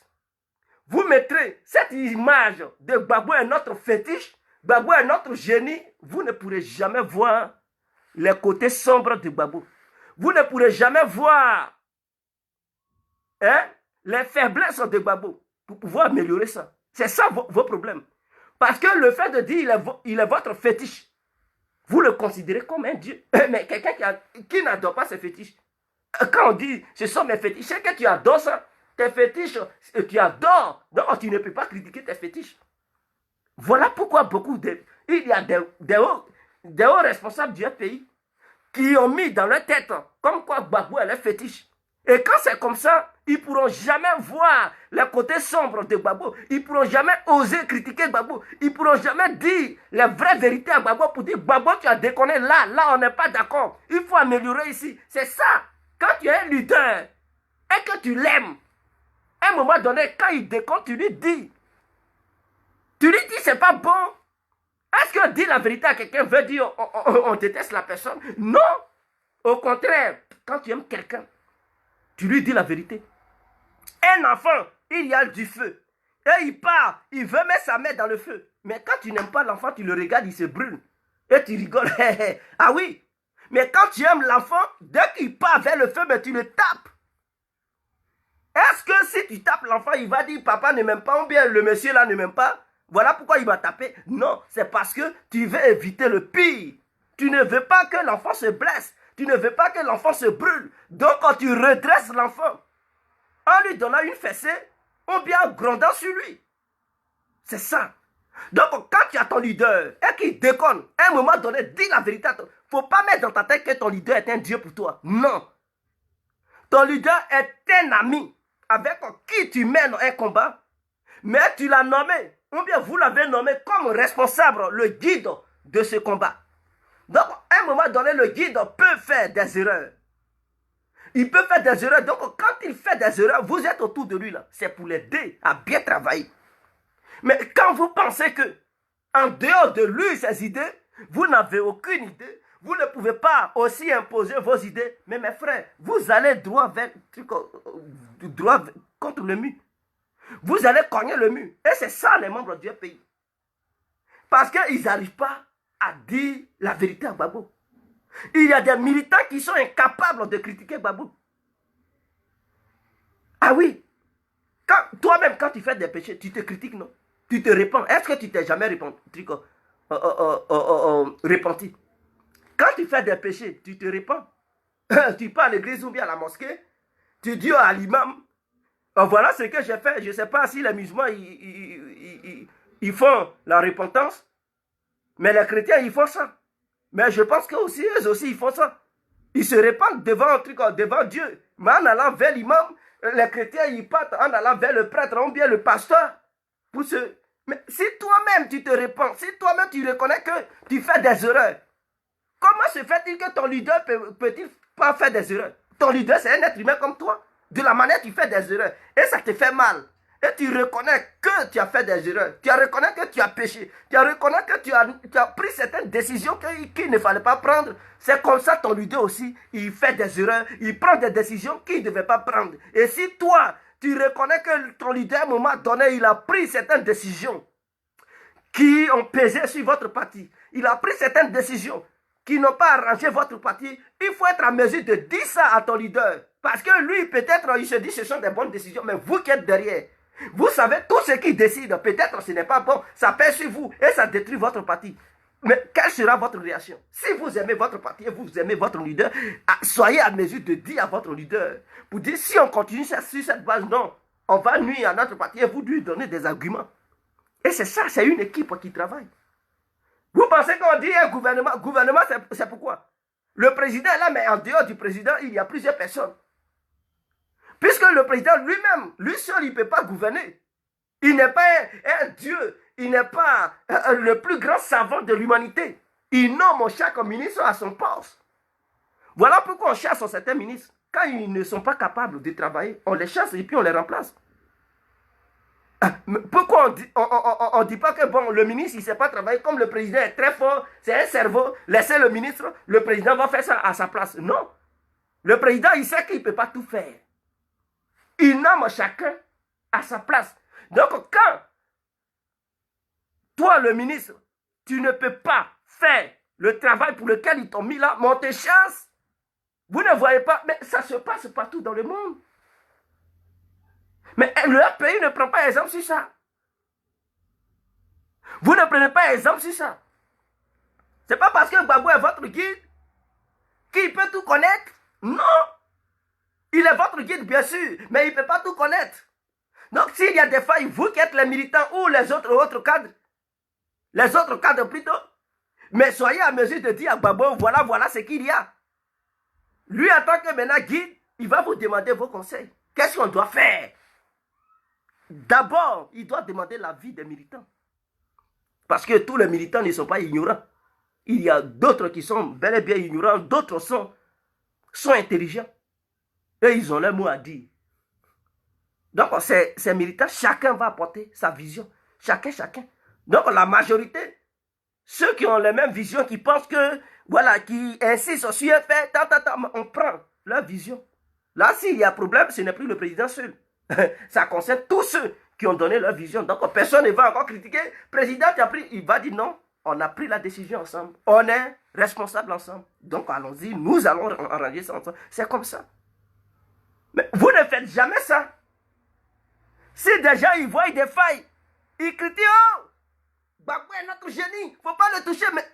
vous mettrez cette image de Gbagbo est notre fétiche, Gbagbo est notre génie, vous ne pourrez jamais voir les côtés sombres de Gbagbo. Vous ne pourrez jamais voir les faiblesses de Gbagbo pour pouvoir améliorer ça. C'est ça vos problèmes. Parce que le fait de dire il est votre fétiche, vous le considérez comme un dieu. Mais quelqu'un qui n'adore pas ses fétiches, quand on dit ce sont mes fétiches, c'est que tu adores ça. Tes fétiches, tu adores. Donc tu ne peux pas critiquer tes fétiches. Voilà pourquoi il y a des hauts responsables du pays qui ont mis dans leur tête comme quoi Gbagbo est leur fétiche. Et quand c'est comme ça, ils ne pourront jamais voir les côtés sombres de Gbagbo. Ils ne pourront jamais oser critiquer Gbagbo. Ils ne pourront jamais dire les vraies vérités à Gbagbo pour dire Gbagbo, tu as déconné là, on n'est pas d'accord. Il faut améliorer ici. C'est ça. Quand tu es un leader et que tu l'aimes, à un moment donné, quand il déconne, tu lui dis. Tu lui dis c'est pas bon. Est-ce que dire la vérité à quelqu'un veut dire on déteste la personne? Non. Au contraire, quand tu aimes quelqu'un, tu lui dis la vérité. Un enfant, il y a du feu. Et il part, il veut mettre sa main dans le feu. Mais quand tu n'aimes pas l'enfant, tu le regardes, il se brûle. Et tu rigoles. Ah oui. Mais quand tu aimes l'enfant, dès qu'il part vers le feu, mais tu le tapes. Est-ce que si tu tapes l'enfant, il va dire papa ne m'aime pas ou bien le monsieur là ne m'aime pas? Voilà pourquoi il va taper. Non, c'est parce que tu veux éviter le pire. Tu ne veux pas que l'enfant se blesse. Tu ne veux pas que l'enfant se brûle. Donc quand tu redresses l'enfant, en lui donnant une fessée, ou bien en grondant sur lui. C'est ça. Donc quand tu as ton leader et qu'il déconne, à un moment donné, dis la vérité. Il ne faut pas mettre dans ta tête que ton leader est un dieu pour toi. Non. Ton leader est un ami avec qui tu mènes un combat, mais tu l'as nommé, ou bien vous l'avez nommé comme responsable, le guide de ce combat. Donc, à un moment donné, le guide peut faire des erreurs. Il peut faire des erreurs. Donc, quand il fait des erreurs, vous êtes autour de lui là. C'est pour l'aider à bien travailler. Mais quand vous pensez que, en dehors de lui, ses idées, vous n'avez aucune idée, vous ne pouvez pas aussi imposer vos idées. Mais mes frères, vous allez droit contre le mur. Vous allez cogner le mur. Et c'est ça les membres du pays. Parce qu'ils n'arrivent pas à dire la vérité à Gbagbo. Il y a des militants qui sont incapables de critiquer Gbagbo. Ah oui. Toi-même, quand tu fais des péchés, tu te critiques, non? Tu te répands. Est-ce que tu t'es jamais repenti? Quand tu fais des péchés, tu te répands. Tu pars à l'église ou bien à la mosquée, tu dis à l'imam, voilà ce que j'ai fait. Je ne sais pas si les musulmans ils font la repentance, mais les chrétiens ils font ça. Mais je pense que aussi eux aussi ils font ça. Ils se répandent devant Dieu. Mais en allant vers l'imam, les chrétiens ils partent en allant vers le prêtre ou bien le pasteur. Pour se... Mais si toi-même tu te répands, si toi-même tu reconnais que tu fais des erreurs, comment se fait-il que ton leader peut-il pas faire des erreurs? Ton leader, c'est un être humain comme toi. De la manière, tu fais des erreurs. Et ça te fait mal. Et tu reconnais que tu as fait des erreurs. Tu reconnais que tu as péché. Tu reconnais que tu as pris certaines décisions qu'il ne fallait pas prendre. C'est comme ça ton leader aussi. Il fait des erreurs. Il prend des décisions qu'il ne devait pas prendre. Et si toi, tu reconnais que ton leader, à un moment donné, il a pris certaines décisions qui ont pesé sur votre parti. Il a pris certaines décisions qui n'ont pas arrangé votre parti, il faut être en mesure de dire ça à ton leader. Parce que lui, peut-être, il se dit ce sont des bonnes décisions, mais vous qui êtes derrière, vous savez tout ce qu'il décide, peut-être ce n'est pas bon, ça pèse sur vous et ça détruit votre parti. Mais quelle sera votre réaction? Si vous aimez votre parti et vous aimez votre leader, soyez en mesure de dire à votre leader, pour dire si on continue sur cette base, non, on va nuire à notre parti et vous lui donner des arguments. Et c'est ça, c'est une équipe qui travaille. Vous pensez qu'on dit un gouvernement? Gouvernement, c'est pourquoi? Le président est là, mais en dehors du président, il y a plusieurs personnes. Puisque le président lui-même, lui seul, il ne peut pas gouverner. Il n'est pas un Dieu. Il n'est pas le plus grand savant de l'humanité. Il nomme chaque ministre à son poste. Voilà pourquoi on chasse certains ministres. Quand ils ne sont pas capables de travailler, on les chasse et puis on les remplace. Pourquoi on ne dit pas que bon, le ministre il ne sait pas travailler, comme le président est très fort, c'est un cerveau, laissez le ministre, le président va faire ça à sa place. Non. Le président, il sait qu'il ne peut pas tout faire. Il nomme chacun à sa place. Donc quand toi, le ministre, tu ne peux pas faire le travail pour lequel ils t'ont mis là, mais on te chasse. Vous ne voyez pas, mais ça se passe partout dans le monde. Mais leur pays ne prend pas exemple sur ça. Vous ne prenez pas exemple sur ça. C'est pas parce que Gbagbo est votre guide qu'il peut tout connaître. Non. Il est votre guide, bien sûr, mais il ne peut pas tout connaître. Donc, s'il y a des failles, vous qui êtes les militants ou les autres cadres plutôt, mais soyez à mesure de dire à Gbagbo, voilà ce qu'il y a. Lui, en tant que maintenant guide, il va vous demander vos conseils. Qu'est-ce qu'on doit faire? D'abord, il doit demander l'avis des militants. Parce que tous les militants ne sont pas ignorants. Il y a d'autres qui sont bel et bien ignorants, d'autres sont intelligents. Et ils ont leur mot à dire. Donc, ces militants, chacun va apporter sa vision. Chacun. Donc, la majorité, ceux qui ont les mêmes visions, qui pensent que, voilà, qui insistent sur un fait, on prend leur vision. Là, s'il y a problème, ce n'est plus le président seul. Ça concerne tous ceux qui ont donné leur vision. Donc, personne ne va encore critiquer. Le président qui a pris, il va dire non, on a pris la décision ensemble. On est responsables ensemble. Donc, allons-y, nous allons arranger ça ensemble. C'est comme ça. Mais vous ne faites jamais ça. Si des gens ils voient des failles, ils critiquent, oh, Gbagbo est notre génie, il ne faut pas le toucher. Mais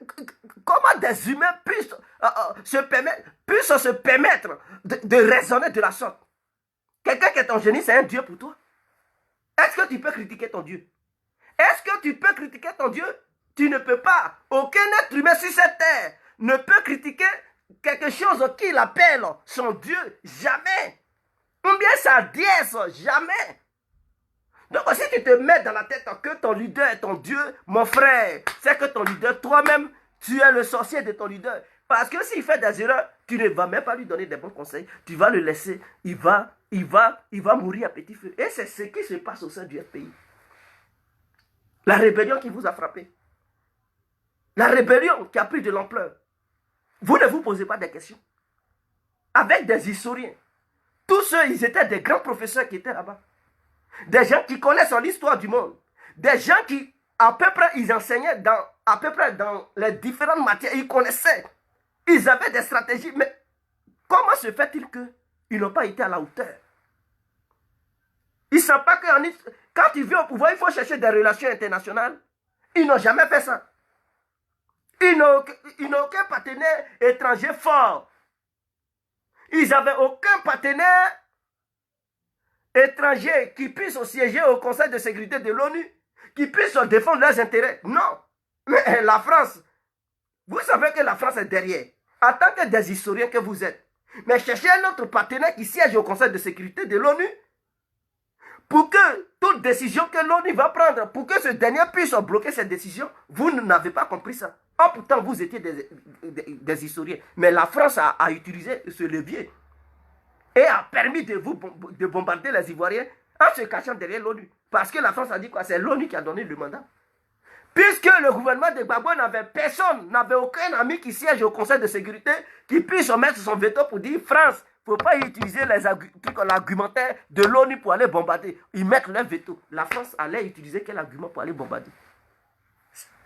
comment des humains puissent se permettre de raisonner de la sorte? Quelqu'un qui est ton génie, c'est un Dieu pour toi. Est-ce que tu peux critiquer ton Dieu? Est-ce que tu peux critiquer ton Dieu? Tu ne peux pas. Aucun être humain sur cette terre ne peut critiquer quelque chose qu'il appelle son Dieu. Jamais. Ou bien sa déesse. Jamais. Donc si tu te mets dans la tête que ton leader est ton Dieu, mon frère, c'est que ton leader, toi-même, tu es le sorcier de ton leader. Parce que s'il fait des erreurs, tu ne vas même pas lui donner des bons conseils. Tu vas le laisser. Il va mourir à petit feu. Et c'est ce qui se passe au sein du pays. La rébellion qui vous a frappé. La rébellion qui a pris de l'ampleur. Vous ne vous posez pas des questions. Avec des historiens. Tous ceux, ils étaient des grands professeurs qui étaient là-bas. Des gens qui connaissent l'histoire du monde. Des gens qui, à peu près, ils enseignaient à peu près dans les différentes matières. Ils connaissaient. Ils avaient des stratégies. Mais comment se fait-il qu'ils n'ont pas été à la hauteur? Ils ne savent pas que quand ils viennent au pouvoir, il faut chercher des relations internationales. Ils n'ont jamais fait ça. Ils n'ont aucun partenaire étranger fort. Ils n'avaient aucun partenaire étranger qui puisse siéger au Conseil de sécurité de l'ONU, qui puisse défendre leurs intérêts. Non. Mais la France, vous savez que la France est derrière. En tant que des historiens que vous êtes. Mais cherchez un autre partenaire qui siège au Conseil de sécurité de l'ONU pour que toute décision que l'ONU va prendre, pour que ce dernier puisse bloquer cette décision, vous n'avez pas compris ça. Oh, pourtant, vous étiez des historiens. Mais la France a utilisé ce levier et a permis de bombarder les Ivoiriens en se cachant derrière l'ONU. Parce que la France a dit quoi? C'est l'ONU qui a donné le mandat. Puisque le gouvernement de Gbagbo n'avait personne, n'avait aucun ami qui siège au Conseil de sécurité, qui puisse mettre son veto pour dire France, il ne faut pas utiliser l'argumentaire de l'ONU pour aller bombarder. Ils mettent leur veto. La France allait utiliser quel argument pour aller bombarder?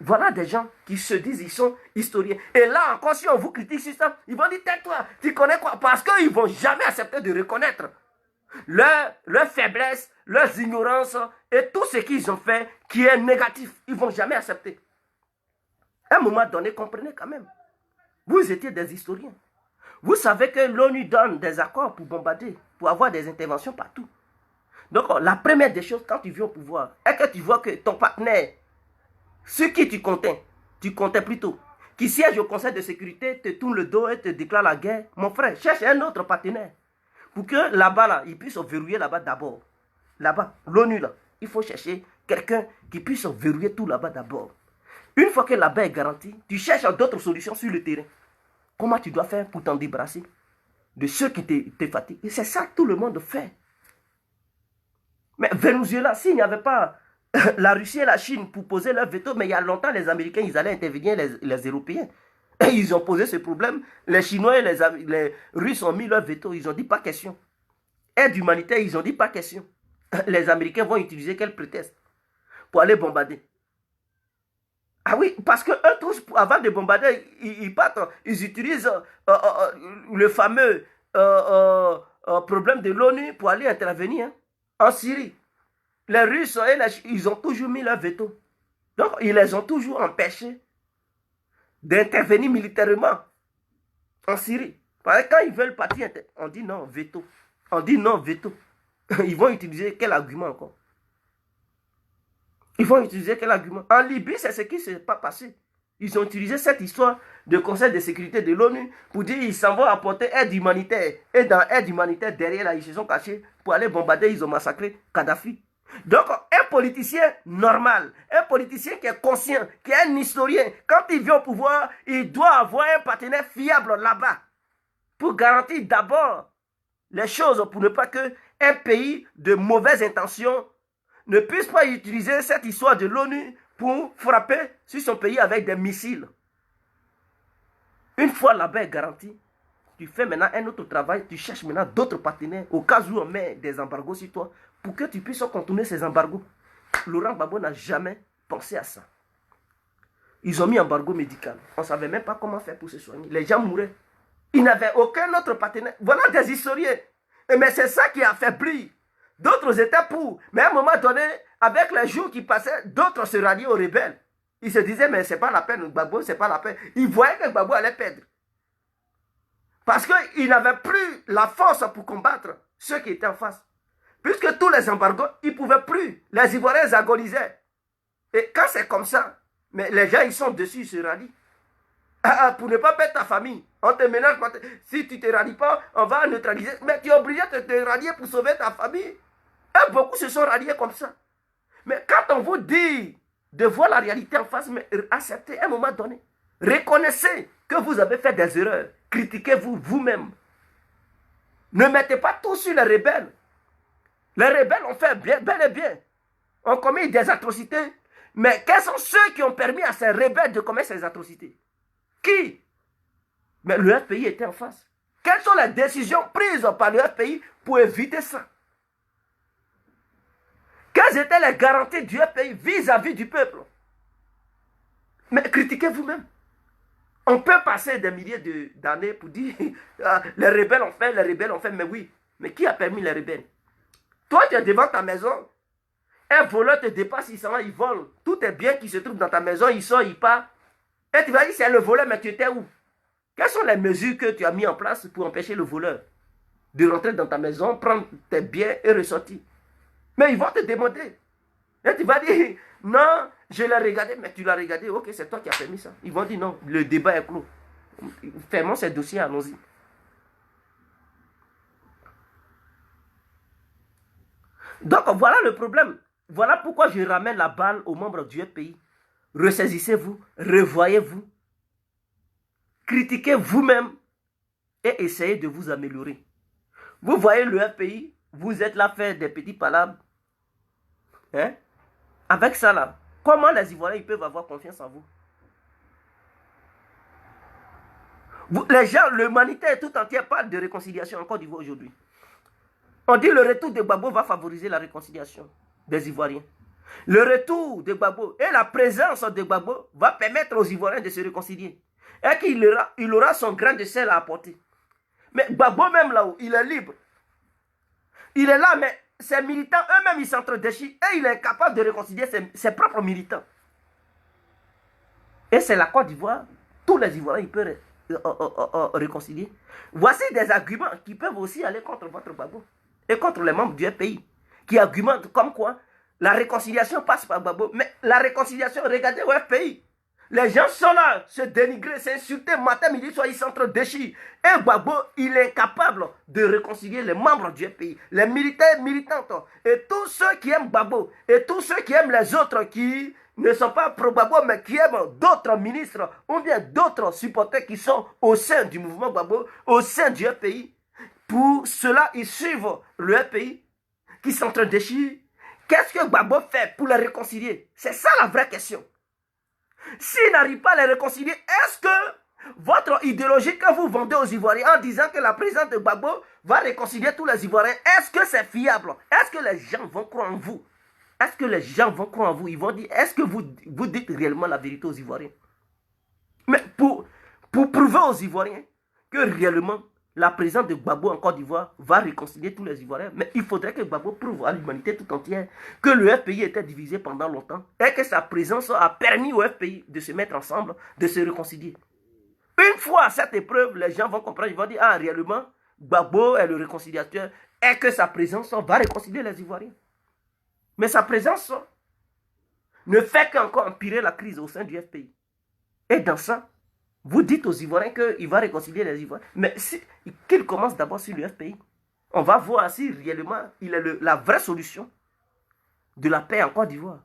Voilà des gens qui se disent ils sont historiens. Et là encore, si on vous critique sur ça, ils vont dire tais-toi, tu connais quoi? Parce qu'ils ne vont jamais accepter de reconnaître leur faiblesse, leurs ignorances et tout ce qu'ils ont fait qui est négatif. Ils ne vont jamais accepter. À un moment donné, comprenez quand même. Vous étiez des historiens. Vous savez que l'ONU donne des accords pour bombarder, pour avoir des interventions partout. Donc, la première des choses, quand tu viens au pouvoir, est que tu vois que ton partenaire, ce qui tu comptais plutôt, qui siège au Conseil de sécurité, te tourne le dos et te déclare la guerre. Mon frère, cherche un autre partenaire. Pour que là-bas, là, ils puissent verrouiller là-bas d'abord. Là-bas, l'ONU, là, il faut chercher quelqu'un qui puisse verrouiller tout là-bas d'abord. Une fois que la paix est garantie, tu cherches d'autres solutions sur le terrain. Comment tu dois faire pour t'en débarrasser de ceux qui te fatiguent? Et c'est ça que tout le monde fait. Mais Venezuela, s'il n'y avait pas la Russie et la Chine pour poser leur veto, mais il y a longtemps, les Américains, ils allaient intervenir, les Européens. Et ils ont posé ce problème. Les Chinois et les Russes ont mis leur veto. Ils ont dit pas question. Aide humanitaire, ils ont dit pas question. Les Américains vont utiliser quel prétexte pour aller bombarder? Ah oui, parce que eux tous, avant de bombarder, ils partent, ils utilisent le fameux problème de l'ONU pour aller intervenir en Syrie. Les Russes, ils ont toujours mis leur veto. Donc, ils les ont toujours empêchés d'intervenir militairement en Syrie. Parce que quand ils veulent partir, on dit non, veto. On dit non, veto. Ils vont utiliser quel argument encore? Ils vont utiliser quel argument? En Libye, c'est ce qui ne s'est pas passé. Ils ont utilisé cette histoire de Conseil de sécurité de l'ONU pour dire qu'ils s'en vont apporter aide humanitaire. Et dans aide humanitaire, derrière là, ils se sont cachés pour aller bombarder, ils ont massacré Kadhafi. Donc, un politicien normal, un politicien qui est conscient, qui est un historien, quand il vient au pouvoir, il doit avoir un partenaire fiable là-bas pour garantir d'abord les choses, pour ne pas qu'un pays de mauvaises intentions ne puisse pas utiliser cette histoire de l'ONU pour frapper sur son pays avec des missiles. Une fois la paix garantie, tu fais maintenant un autre travail, tu cherches maintenant d'autres partenaires au cas où on met des embargos sur toi pour que tu puisses contourner ces embargos. Laurent Gbagbo n'a jamais pensé à ça. Ils ont mis embargo médical. On ne savait même pas comment faire pour se soigner. Les gens mouraient. Ils n'avaient aucun autre partenaire. Voilà des historiens. Mais c'est ça qui a affaibli. D'autres étaient pour. Mais à un moment donné, avec les jours qui passaient, d'autres se ralliaient aux rebelles. Ils se disaient, mais ce n'est pas la peine, Gbagbo, ce n'est pas la peine. Ils voyaient que Gbagbo allait perdre. Parce qu'ils n'avaient plus la force pour combattre ceux qui étaient en face. Puisque tous les embargos, ils ne pouvaient plus. Les Ivoiriens agonisaient. Et quand c'est comme ça, mais les gens, ils sont dessus, ils se rallient. Pour ne pas perdre ta famille. On te ménage. Si tu ne te rallies pas, on va neutraliser. Mais tu es obligé de te rallier pour sauver ta famille. Et beaucoup se sont ralliés comme ça. Mais quand on vous dit de voir la réalité en face, mais acceptez à un moment donné. Reconnaissez que vous avez fait des erreurs. Critiquez-vous vous-même. Ne mettez pas tout sur les rebelles. Les rebelles ont fait bel et bien. Ont commis des atrocités. Mais quels sont ceux qui ont permis à ces rebelles de commettre ces atrocités? Qui? Mais le FPI était en face. Quelles sont les décisions prises par le FPI pour éviter ça? Quelles étaient les garanties du FPI vis-à-vis du peuple? Mais critiquez vous-même. On peut passer des milliers d'années pour dire les rebelles ont fait, mais oui. Mais qui a permis les rebelles? Toi, tu es devant ta maison. Un voleur te dépasse, il s'en va, il vole. Tous tes biens qui se trouvent dans ta maison, il sort, il part. Et tu vas dire, c'est le voleur, mais tu étais où? Quelles sont les mesures que tu as mises en place pour empêcher le voleur de rentrer dans ta maison, prendre tes biens et ressortir? Mais ils vont te demander. Et tu vas dire, non, je l'ai regardé, mais tu l'as regardé, ok, c'est toi qui as permis ça. Ils vont dire, non, le débat est clos. Fermons ces dossiers, allons-y. Donc, voilà le problème. Voilà pourquoi je ramène la balle aux membres du FPI. Ressaisissez-vous, revoyez-vous, critiquez vous-même et essayez de vous améliorer. Vous voyez le FPI, vous êtes là à faire des petits palabres. Hein? Avec ça là, comment les Ivoiriens ils peuvent avoir confiance en vous? Les gens, l'humanité tout entière parle de réconciliation en Côte d'Ivoire aujourd'hui. On dit le retour de Gbagbo va favoriser la réconciliation des Ivoiriens. Le retour de Gbagbo et la présence de Gbagbo va permettre aux Ivoiriens de se réconcilier. Et qu'il aura son grain de sel à apporter. Mais Gbagbo même là-haut, il est libre. Il est là, mais ses militants eux-mêmes, ils s'entredéchirent et il est incapable de réconcilier ses propres militants. Et c'est la Côte d'Ivoire. Tous les Ivoiriens, ils peuvent réconcilier. Voici des arguments qui peuvent aussi aller contre votre Gbagbo et contre les membres du FPI, qui argumentent comme quoi la réconciliation passe par Gbagbo. Mais la réconciliation, regardez au FPI. Les gens sont là, se dénigrer, s'insulter, matin, midi, soir, ils s'entre-déchirent. Et Gbagbo, il est incapable de réconcilier les membres du FPI, les militaires et militantes, et tous ceux qui aiment Gbagbo, et tous ceux qui aiment les autres qui ne sont pas pro-Gbagbo, mais qui aiment d'autres ministres, ou bien d'autres supporters qui sont au sein du mouvement Gbagbo, au sein du FPI. Pour cela, ils suivent le FPI, qui s'entre-déchire. Qu'est-ce que Gbagbo fait pour les réconcilier? C'est ça la vraie question. S'il n'arrive pas à les réconcilier, est-ce que votre idéologie que vous vendez aux Ivoiriens en disant que la présidente de Gbagbo va réconcilier tous les Ivoiriens, est-ce que c'est fiable? Est-ce que les gens vont croire en vous? Est-ce que les gens vont croire en vous? Ils vont dire, est-ce que vous dites réellement la vérité aux Ivoiriens? Mais pour prouver aux Ivoiriens que réellement la présidente de Gbagbo en Côte d'Ivoire va réconcilier tous les Ivoiriens, mais il faudrait que Gbagbo prouve à l'humanité tout entière que le FPI était divisé pendant longtemps et que sa présence a permis au FPI de se mettre ensemble, de se réconcilier. Une fois cette épreuve, les gens vont comprendre, ils vont dire, ah réellement, Gbagbo est le réconciliateur et que sa présence va réconcilier les Ivoiriens. Mais sa présence ne fait qu'encore empirer la crise au sein du FPI. Et dans ça, vous dites aux Ivoiriens qu'il va réconcilier les Ivoiriens. Mais qu'il commence d'abord sur le FPI. On va voir si réellement il est la vraie solution de la paix en Côte d'Ivoire.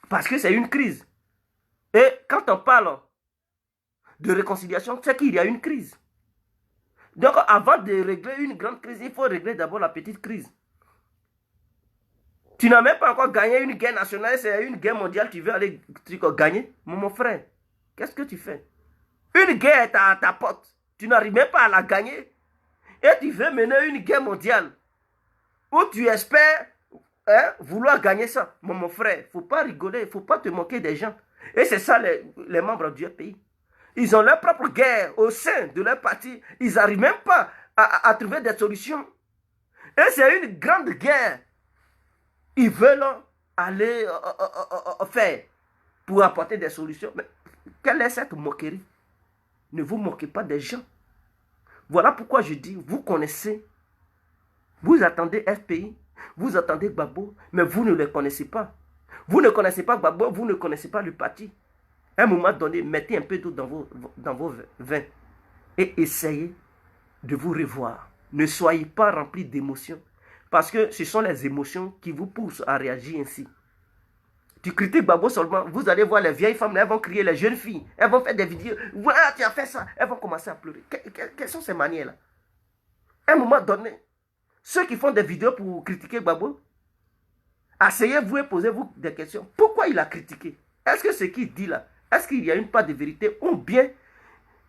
Parce que c'est une crise. Et quand on parle de réconciliation, c'est qu'il y a une crise. Donc avant de régler une grande crise, il faut régler d'abord la petite crise. Tu n'as même pas encore gagné une guerre nationale, c'est une guerre mondiale, tu veux aller gagner. Mon frère, qu'est-ce que tu fais? Une guerre est à ta porte. Tu n'arrives même pas à la gagner. Et tu veux mener une guerre mondiale. Où tu espères vouloir gagner ça. Mon frère, il ne faut pas rigoler, il ne faut pas te moquer des gens. Et c'est ça les membres du pays. Ils ont leur propre guerre au sein de leur parti. Ils n'arrivent même pas à trouver des solutions. Et c'est une grande guerre. Ils veulent aller faire pour apporter des solutions. Mais quelle est cette moquerie? Ne vous moquez pas des gens. Voilà pourquoi je dis, vous connaissez, vous attendez FPI, vous attendez Gbagbo, mais vous ne les connaissez pas. Vous ne connaissez pas Gbagbo, vous ne connaissez pas le parti. À un moment donné, mettez un peu d'eau dans vos vins et essayez de vous revoir. Ne soyez pas remplis d'émotions, parce que ce sont les émotions qui vous poussent à réagir ainsi. Tu critiques Gbagbo seulement, vous allez voir les vieilles femmes, elles vont crier, les jeunes filles, elles vont faire des vidéos, voilà, tu as fait ça, elles vont commencer à pleurer. Quelles sont ces manières-là? À un moment donné, ceux qui font des vidéos pour critiquer Gbagbo, asseyez-vous et posez-vous des questions. Pourquoi il a critiqué? Est-ce que ce qu'il dit là, est-ce qu'il y a une part de vérité ou bien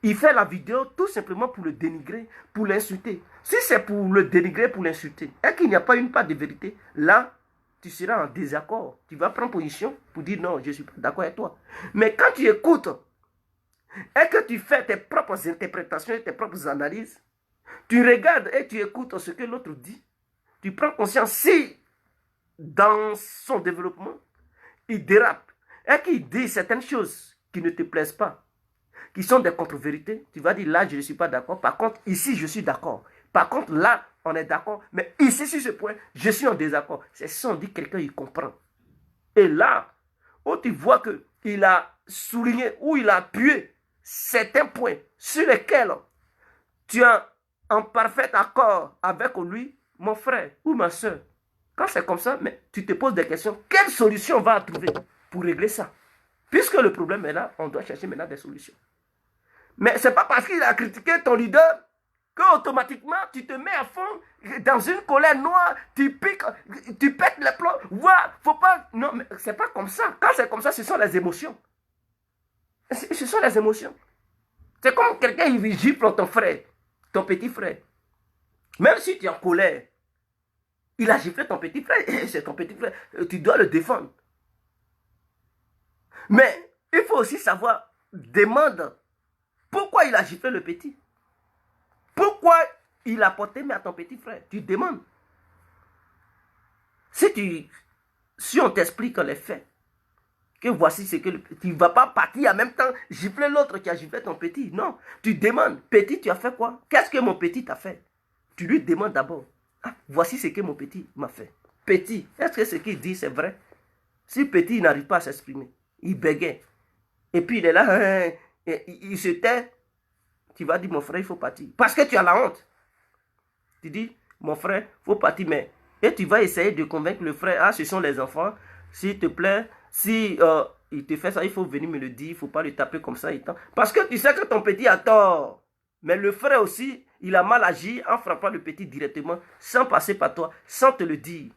il fait la vidéo tout simplement pour le dénigrer, pour l'insulter? Si c'est pour le dénigrer, pour l'insulter, et qu'il n'y a pas une part de vérité, là, tu seras en désaccord. Tu vas prendre position pour dire non, je ne suis pas d'accord avec toi. Mais quand tu écoutes et que tu fais tes propres interprétations et tes propres analyses, tu regardes et tu écoutes ce que l'autre dit, tu prends conscience si dans son développement, il dérape et qu'il dit certaines choses qui ne te plaisent pas, qui sont des contre-vérités, tu vas dire là, je ne suis pas d'accord. Par contre, ici, je suis d'accord. Par contre, là, on est d'accord. Mais ici, sur ce point, je suis en désaccord. C'est ça, on dit quelqu'un, il comprend. Et là, où tu vois qu'il a souligné, ou il a appuyé certains points sur lesquels tu es en parfait accord avec lui, mon frère ou ma soeur. Quand c'est comme ça, mais tu te poses des questions. Quelle solution on va trouver pour régler ça? Puisque le problème est là, on doit chercher maintenant des solutions. Mais ce n'est pas parce qu'il a critiqué ton leader qu'automatiquement tu te mets à fond dans une colère noire, tu piques, tu pètes les plombs. Ouais, faut pas. Non, mais c'est pas comme ça. Quand c'est comme ça, ce sont les émotions. Ce sont les émotions. C'est comme quelqu'un qui gifle ton frère, ton petit frère. Même si tu es en colère, il a giflé ton petit frère, c'est ton petit frère, tu dois le défendre. Mais il faut aussi savoir, demande pourquoi il a giflé le petit. Pourquoi il a porté main à ton petit frère? Tu demandes. Si on t'explique les faits, que voici ce que tu ne vas pas partir en même temps gifler l'autre qui a giflé ton petit. Non, tu demandes, petit, tu as fait quoi? Qu'est-ce que mon petit t'a fait? Tu lui demandes d'abord. Ah, voici ce que mon petit m'a fait. Petit, est-ce que ce qu'il dit c'est vrai? Si petit il n'arrive pas à s'exprimer, il bégaye. Et puis il est là, il se tait. Tu vas dire, mon frère, il faut partir. Parce que tu as la honte. Tu dis, mon frère, il faut partir. Mais, et tu vas essayer de convaincre le frère, ah, ce sont les enfants. S'il te plaît, si il te fait ça, il faut venir me le dire. Il ne faut pas le taper comme ça. Parce que tu sais que ton petit a tort. Mais le frère aussi, il a mal agi en frappant le petit directement, sans passer par toi, sans te le dire.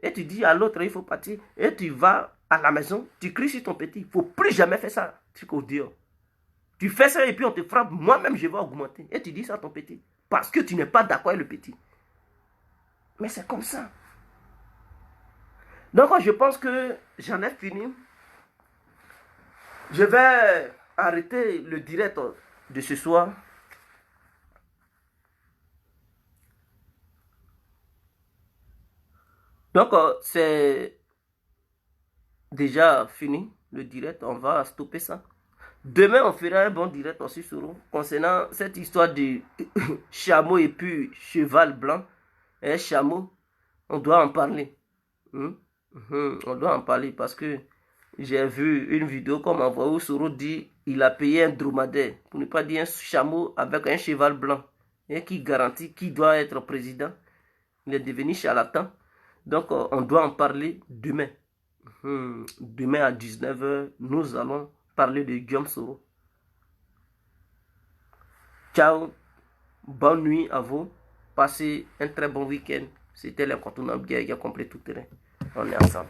Et tu dis à l'autre, il faut partir. Et tu vas à la maison, tu cries sur ton petit. Il ne faut plus jamais faire ça. Tu cours dehors. Tu fais ça et puis on te frappe. Moi-même, je vais augmenter. Et tu dis ça à ton petit. Parce que tu n'es pas d'accord avec le petit. Mais c'est comme ça. Donc, je pense que j'en ai fini. Je vais arrêter le direct de ce soir. Donc, c'est déjà fini le direct. On va stopper ça. Demain, on fera un bon direct aussi sur concernant cette histoire de chameau et puis cheval blanc. Et chameau, on doit en parler. On doit en parler parce que j'ai vu une vidéo comme envoyé où Soro dit il a payé un dromadaire, pour ne pas dire un chameau avec un cheval blanc, et qui garantit qu'il doit être président. Il est devenu charlatan. Donc, on doit en parler demain. Demain à 19h, nous allons parler de Guillaume Soro. Ciao, bonne nuit à vous. Passez un très bon week-end. C'était l'incontournable guerre qui a complet tout terrain. On est ensemble.